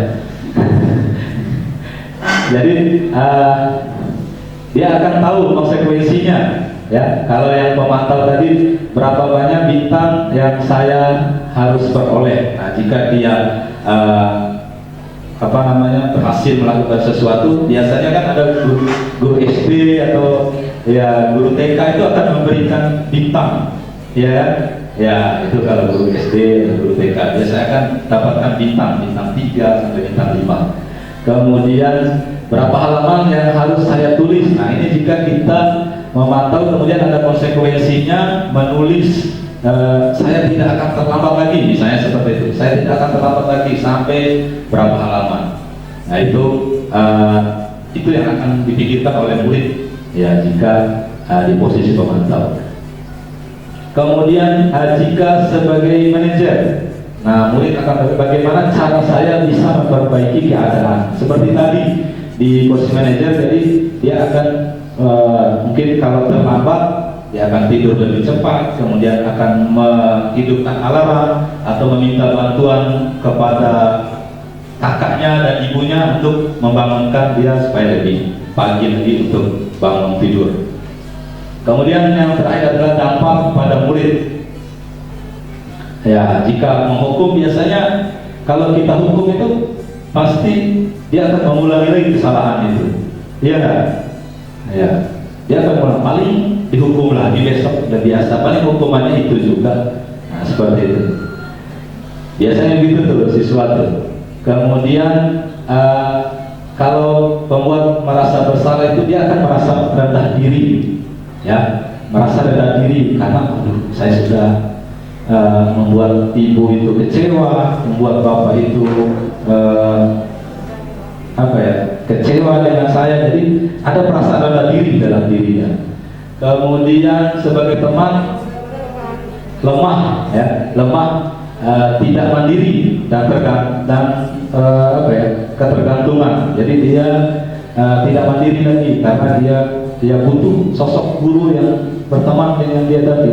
Jadi dia akan tahu konsekuensinya, ya. Kalau yang pemantau tadi, berapa banyak bintang yang saya harus peroleh. Nah, jika dia berhasil melakukan sesuatu, biasanya kan ada guru SD atau ya guru TK itu akan memberikan bintang, ya itu kalau guru SD atau guru TK biasanya akan dapatkan bintang 3 sampai bintang 5. Kemudian berapa halaman yang harus saya tulis. Nah ini jika kita memantau kemudian ada konsekuensinya menulis, saya tidak akan terlambat lagi, misalnya seperti itu, saya tidak akan terlambat lagi sampai berapa halaman. Nah itu yang akan dipikirkan oleh murid, ya jika di posisi pemantau. Kemudian jika sebagai manajer, nah murid akan bagaimana cara saya bisa memperbaiki keadaan. Seperti tadi di posisi manajer, jadi dia akan mungkin kalau terlambat dia akan tidur lebih cepat, kemudian akan menghidupkan alarm atau meminta bantuan kepada kakaknya dan ibunya untuk membangunkan dia supaya lebih pagi lagi untuk bangun tidur. Kemudian yang terakhir adalah dampak pada murid. Ya, jika menghukum biasanya kalau kita hukum itu pasti dia akan mengulangi lagi kesalahan itu. Iya kan? Ya, dia akan mengulang, paling dihukum lagi besok, udah biasa, paling hukumannya itu juga. Nah, seperti itu. Biasanya gitu tuh siswa tuh. Kemudian kalau pembuat merasa bersalah itu dia akan merasa rendah diri, ya, merasa rendah diri karena saya sudah membuat ibu itu kecewa, membuat bapak itu kecewa dengan saya, jadi ada perasaan rendah diri dalam dirinya. Kemudian sebagai teman lemah, ya, tidak mandiri dan ketergantungan. Jadi dia tidak mandiri lagi karena dia butuh sosok guru yang berteman dengan dia tadi.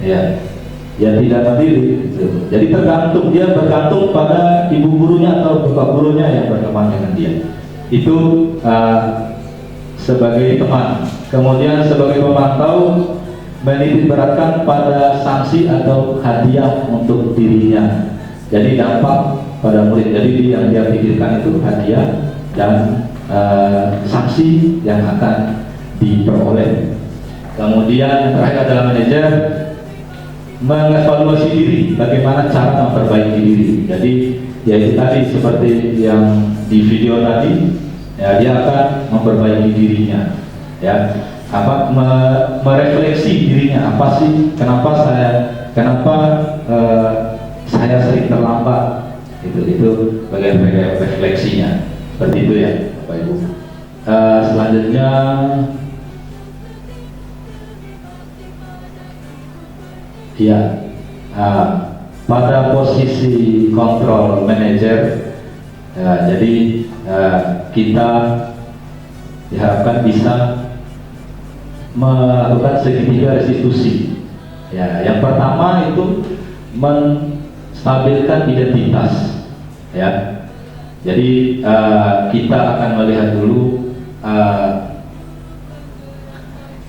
Ya tidak mandiri. Gitu. Jadi dia bergantung pada ibu gurunya atau bapak gurunya yang berteman dengan dia. Itu sebagai teman. Kemudian sebagai pemantau, menitik beratkan pada sanksi atau hadiah untuk dirinya. Jadi dampak pada murid. Jadi yang dia pikirkan itu hadiah dan sanksi yang akan diperoleh. Kemudian yang terakhir adalah manajer mengevaluasi diri, bagaimana cara memperbaiki diri. Jadi yaitu tadi seperti yang di video tadi, ya, dia akan memperbaiki dirinya, ya, merefleksi dirinya, apa sih, kenapa saya sering terlambat, itu bagian refleksinya, seperti itu ya Bapak Ibu. Selanjutnya ya, pada posisi kontrol manager, jadi kita diharapkan bisa melakukan segitiga restitusi. Ya, yang pertama itu menstabilkan identitas. Ya, jadi kita akan melihat dulu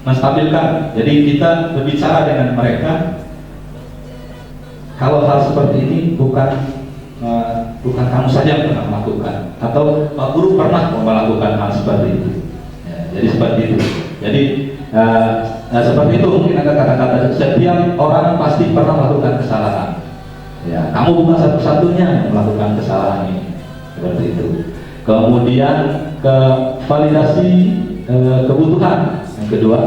menstabilkan. Jadi kita berbicara dengan mereka. Kalau hal seperti ini bukan kamu saja yang pernah melakukan, atau Pak Guru pernah melakukan hal seperti itu. Ya, jadi seperti itu. Jadi seperti itu mungkin ada kata-kata, setiap orang pasti pernah melakukan kesalahan. Ya, kamu bukan satu-satunya yang melakukan kesalahan ini. Seperti itu. Kemudian ke validasi kebutuhan. Yang kedua,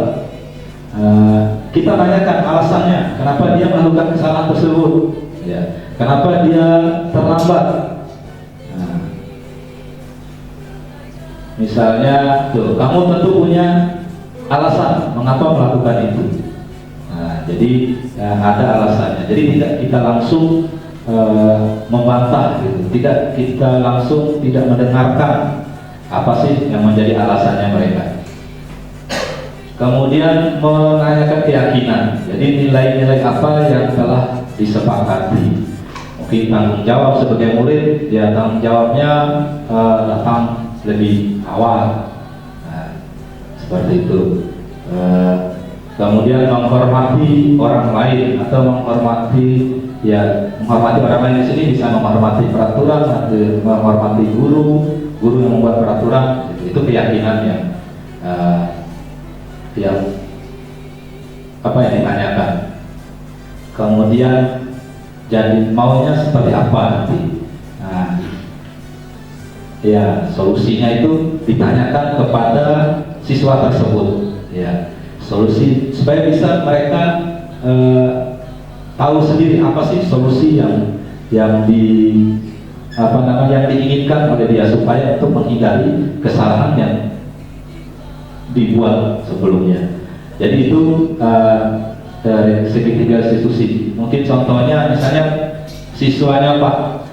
kita tanyakan alasannya kenapa dia melakukan kesalahan tersebut, ya. Kenapa dia terlambat. Nah, misalnya, tuh, kamu tentu punya alasan mengapa melakukan itu. Nah, jadi ada alasannya. Jadi tidak kita langsung membantah, gitu. Tidak kita langsung tidak mendengarkan apa sih yang menjadi alasannya mereka. Kemudian menanyakan keyakinan. Jadi nilai-nilai apa yang telah disepakati. Mungkin tanggung jawab sebagai murid, ya tanggung jawabnya datang lebih awal. Nah, seperti itu. Kemudian menghormati orang lain atau menghormati orang lain di sini bisa menghormati peraturan atau menghormati guru yang membuat peraturan. Itu keyakinan yang ditanyakan. Kemudian jadi maunya seperti apa nanti. Nah, ya solusinya itu ditanyakan kepada siswa tersebut. Ya, solusi supaya bisa mereka tahu sendiri apa sih solusi yang diinginkan oleh dia supaya untuk menghindari kesalahan yang dibuat sebelumnya. Jadi itu dari segitiga institusi. Mungkin contohnya misalnya siswanya Pak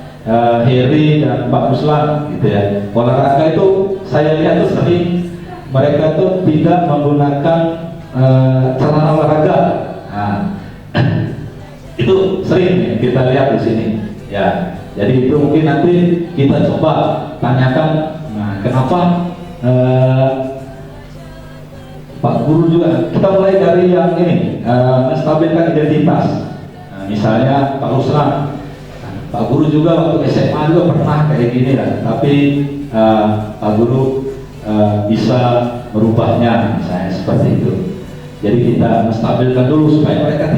Heri dan Pak Ruslan gitu ya. Olahraga itu saya lihat tuh sering mereka tuh tidak menggunakan celana olahraga. Nah, itu sering kita lihat di sini. Ya, jadi itu mungkin nanti kita coba tanyakan. Nah, kenapa Pak Guru juga, kita mulai dari yang ini, menstabilkan identitas. Nah, misalnya Pak Ruslan, Pak Guru juga waktu SMA juga pernah kayak gini ya, tapi Pak Guru bisa merubahnya, misalnya seperti itu. Jadi kita menstabilkan dulu supaya mereka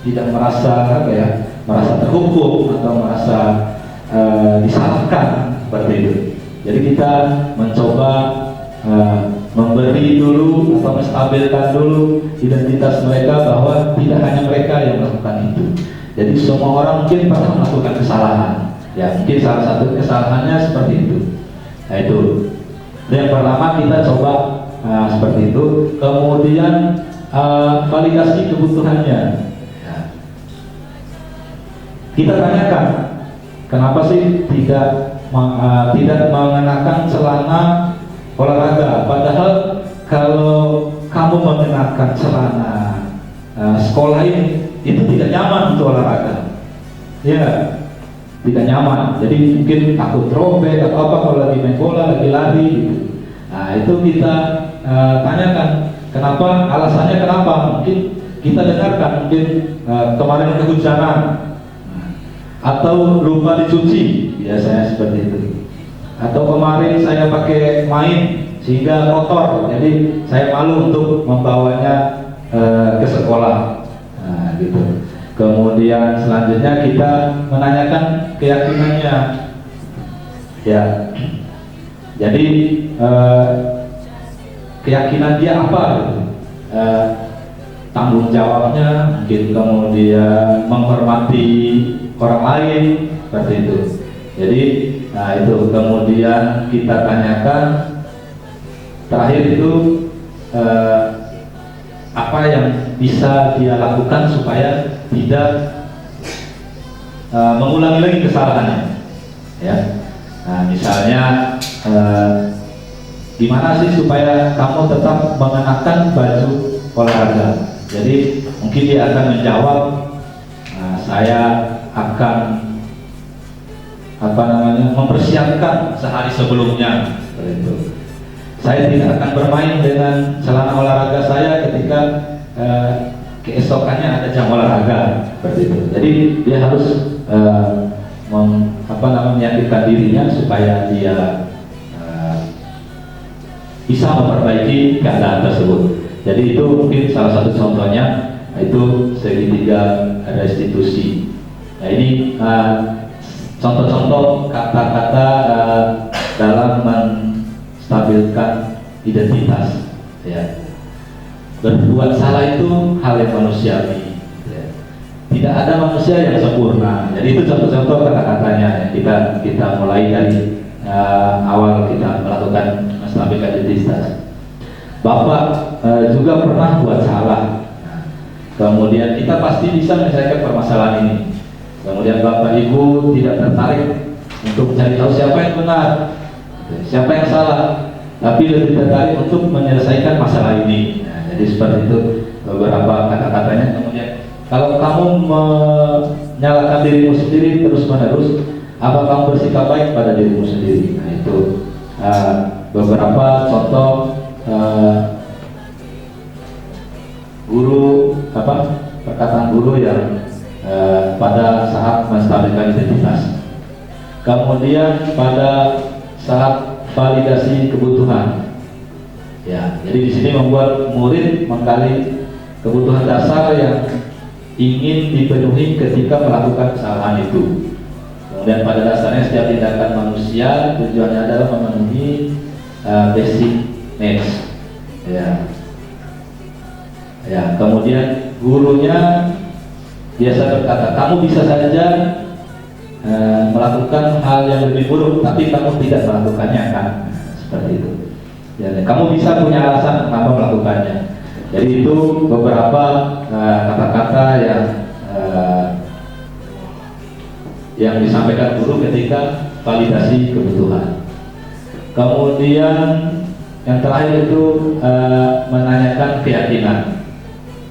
tidak merasa merasa terhukum atau merasa disalahkan seperti itu. Jadi kita mencoba memberi dulu atau menstabilkan dulu identitas mereka bahwa tidak hanya mereka yang melakukan itu. Jadi semua orang mungkin pernah melakukan kesalahan. Ya, mungkin salah satu kesalahannya seperti itu. Nah, itu. Yang pertama kita coba seperti itu. Kemudian validasi kebutuhannya. Ya. Kita tanyakan, kenapa sih tidak mengenakan celana olahraga, padahal kalau kamu mengenakan celana sekolah ini itu tidak nyaman untuk olahraga, ya tidak nyaman. Jadi mungkin takut robek atau apa kalau lagi main bola, lagi lari gitu. Nah itu kita tanyakan kenapa, alasannya kenapa. Mungkin kita dengarkan, mungkin kemarin kehujanan atau lupa dicuci, biasanya seperti itu. Atau kemarin saya pakai main sehingga kotor, jadi saya malu untuk membawanya ke sekolah. Nah, gitu. Kemudian selanjutnya kita menanyakan keyakinannya. Ya, jadi keyakinan dia apa? Gitu. Tanggung jawabnya, mungkin kemudian menghormati orang lain, seperti itu. Jadi, nah itu kemudian kita tanyakan terakhir itu apa yang bisa dia lakukan supaya tidak mengulangi lagi kesalahannya, ya. Nah misalnya gimana sih supaya kamu tetap mengenakan baju olahraga. Jadi mungkin dia akan menjawab, saya akan mempersiapkan sehari sebelumnya, seperti itu. Saya tidak akan bermain dengan celana olahraga saya ketika keesokannya ada jam olahraga, seperti itu. Jadi dia harus meyakinkan dirinya supaya dia bisa memperbaiki keadaan tersebut. Jadi itu mungkin salah satu contohnya, itu segitiga restitusi. Nah ini contoh-contoh kata-kata dalam menstabilkan identitas. Ya. Berbuat salah itu hal yang manusiawi. Ya. Tidak ada manusia yang sempurna. Jadi itu contoh-contoh kata-katanya yang kita mulai dari awal kita melakukan menstabilkan identitas. Bapak juga pernah buat salah. Kemudian kita pasti bisa menyelesaikan permasalahan ini. Kemudian Bapak Ibu tidak tertarik untuk mencari tahu siapa yang benar, siapa yang salah, tapi lebih tertarik untuk menyelesaikan masalah ini. Nah, jadi seperti itu beberapa kata-katanya. Kemudian kalau kamu menyalahkan dirimu sendiri terus-menerus, apa kamu bersikap baik pada dirimu sendiri? Nah, itu beberapa contoh perkataan guru yang pada saat menstabilkan identitas. Kemudian pada saat validasi kebutuhan, ya, jadi di sini membuat murid menggali kebutuhan dasar yang ingin dipenuhi ketika melakukan kesalahan itu. Kemudian pada dasarnya setiap tindakan manusia tujuannya adalah memenuhi basic needs. Ya. Ya, kemudian gurunya biasa berkata, kamu bisa saja melakukan hal yang lebih buruk, tapi kamu tidak melakukannya, kan? Seperti itu. Ya, kamu bisa punya alasan kenapa melakukannya. Jadi itu beberapa kata-kata yang disampaikan guru ketika validasi kebutuhan. Kemudian yang terakhir itu menanyakan keyakinan.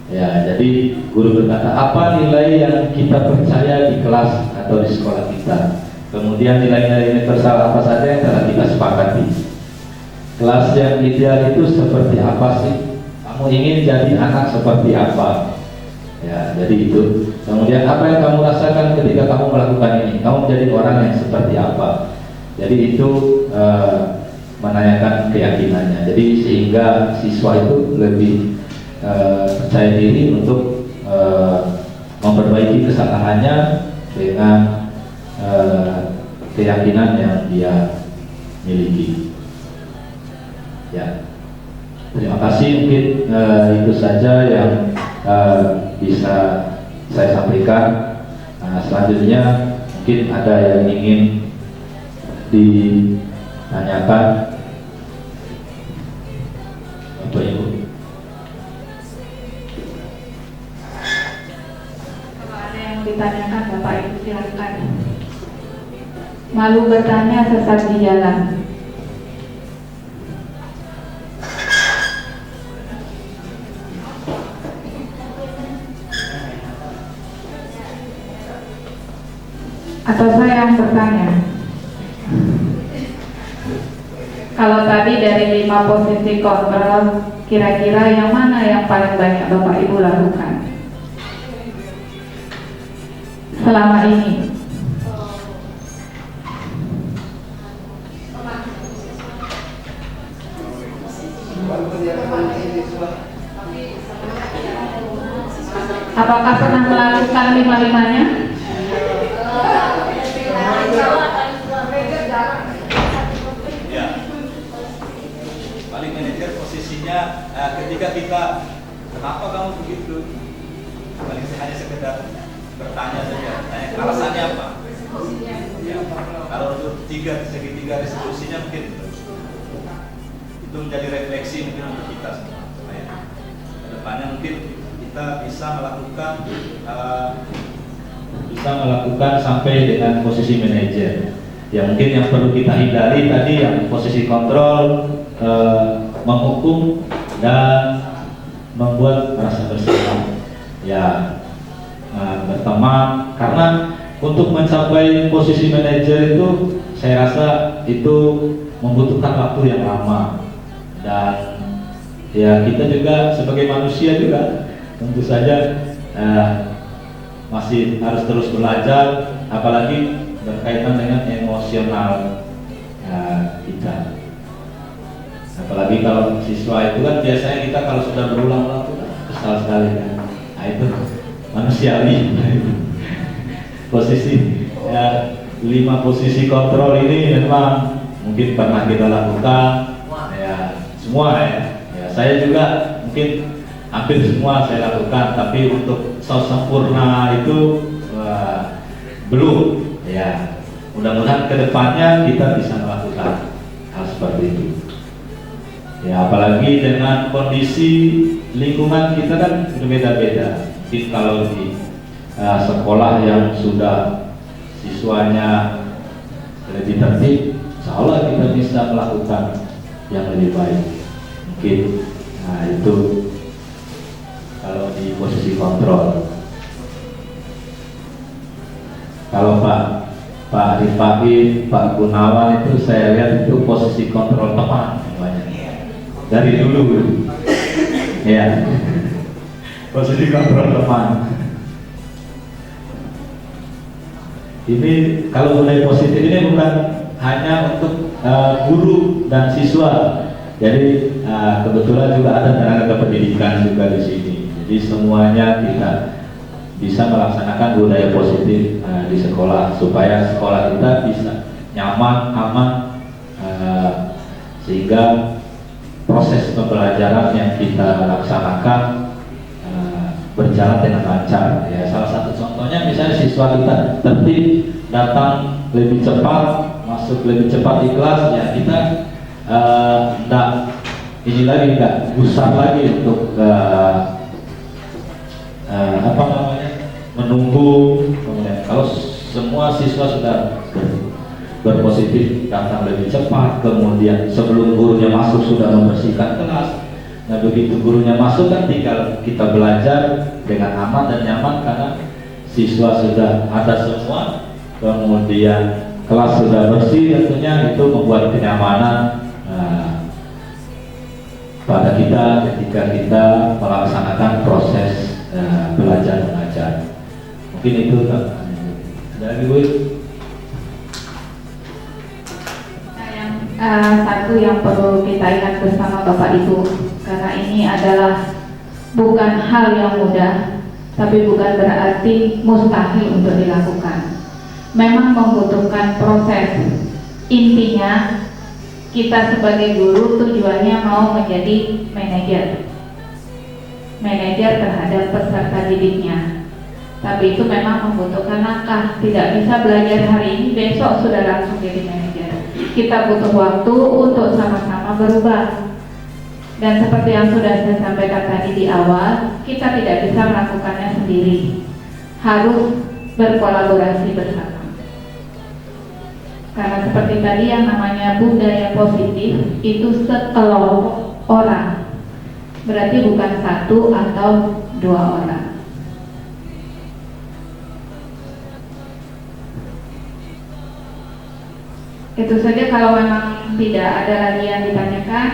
Ya, jadi guru berkata, apa nilai yang kita percaya di kelas atau di sekolah kita? Kemudian nilai-nilai universal apa saja yang telah kita sepakati? Kelas yang ideal itu seperti apa sih? Kamu ingin jadi anak seperti apa? Ya, jadi itu. Kemudian apa yang kamu rasakan ketika kamu melakukan ini? Kamu menjadi orang yang seperti apa? Jadi itu menanyakan keyakinannya. Jadi sehingga siswa itu lebih percaya diri untuk memperbaiki kesalahannya dengan keyakinan yang dia miliki. Ya, terima kasih. Mungkin itu saja yang bisa saya sampaikan. Selanjutnya mungkin ada yang ingin ditanyakan, Bapak Ibu. Ditanyakan Bapak Ibu, silakan. Malu bertanya sesat di jalan. Atau saya yang bertanya? Kalau tadi dari 5 posisi kontrol, kira-kira yang mana yang paling banyak Bapak Ibu lakukan selama ini? Apakah pernah melakukan 5-5-nya? Ya, paling manajer posisinya ketika kita, kenapa kamu begitu? Paling hanya sekedar bertanya saja, tanya alasannya apa? Ya, kalau untuk segitiga resolusinya mungkin itu menjadi refleksi mungkin untuk kita semua. Kedepannya mungkin kita bisa melakukan sampai dengan posisi manajer. Ya, mungkin yang perlu kita hindari tadi yang posisi kontrol, menghukum dan membuat merasa bersalah. Ya, berteman, karena untuk mencapai posisi manajer itu saya rasa itu membutuhkan waktu yang lama, dan ya kita juga sebagai manusia juga tentu saja masih harus terus belajar, apalagi berkaitan dengan emosional kita. Apalagi kalau siswa itu kan biasanya kita kalau sudah berulang-ulang kesal sekali kan. Nah, itu manusiawi. Posisi 5 posisi kontrol ini memang mungkin pernah kita lakukan, ya semua ya. Ya saya juga mungkin hampir semua saya lakukan, tapi untuk sempurna itu belum. Ya, mudah-mudahan kedepannya kita bisa melakukan hal seperti itu. Ya, apalagi dengan kondisi lingkungan kita kan berbeda-beda. Mungkin kalau di sekolah yang sudah siswanya lebih tertib, insya Allah kita bisa melakukan yang lebih baik. Mungkin, nah itu kalau di posisi kontrol. Kalau Pak Rifai, Pak Gunawan itu saya lihat itu posisi kontrol teman semuanya. Dari dulu, ya, posisi kontrol teman. Ini kalau mulai positif ini bukan hanya untuk guru dan siswa. Jadi kebetulan juga ada tenaga pendidikan juga di sini. Jadi semuanya kita bisa melaksanakan budaya positif di sekolah supaya sekolah kita bisa nyaman, aman, sehingga proses pembelajaran yang kita laksanakan berjalan dengan lancar. Ya, salah satu contohnya misalnya siswa kita tertib, datang lebih cepat, masuk lebih cepat di kelas, ya kita enggak gusar lagi untuk menunggu. Kemudian kalau semua siswa sudah berpositif, datang lebih cepat, kemudian sebelum gurunya masuk sudah membersihkan kelas. Nah begitu gurunya masuk kan tinggal kita belajar dengan aman dan nyaman karena siswa sudah ada semua, kemudian kelas sudah bersih, tentunya itu membuat kenyamanan pada kita ketika kita melaksanakan proses belajar mengajar. Mungkin itu dari Bu. Satu yang perlu kita ingat bersama Bapak Ibu, karena ini adalah bukan hal yang mudah, tapi bukan berarti mustahil untuk dilakukan. Memang membutuhkan proses. Intinya kita sebagai guru tujuannya mau menjadi manajer terhadap peserta didiknya. Tapi itu memang membutuhkan langkah. Tidak bisa belajar hari ini, besok sudah langsung jadi manajer. Kita butuh waktu untuk sama-sama berubah. Dan seperti yang sudah saya sampaikan tadi di awal, kita tidak bisa melakukannya sendiri. Harus berkolaborasi bersama. Karena seperti tadi yang namanya budaya positif itu sekelompok orang. Berarti bukan satu atau dua orang. Itu saja kalau memang tidak ada lagi yang ditanyakan.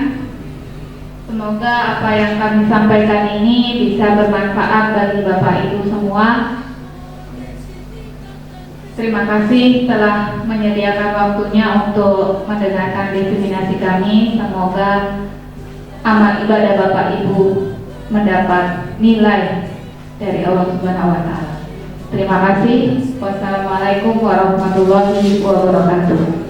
Semoga apa yang kami sampaikan ini bisa bermanfaat bagi Bapak Ibu semua. Terima kasih telah menyediakan waktunya untuk mendengarkan diseminasi kami. Semoga amal ibadah Bapak Ibu mendapat nilai dari Allah Subhanahu wa Ta'ala. Terima kasih. Wassalamualaikum warahmatullahi wabarakatuh.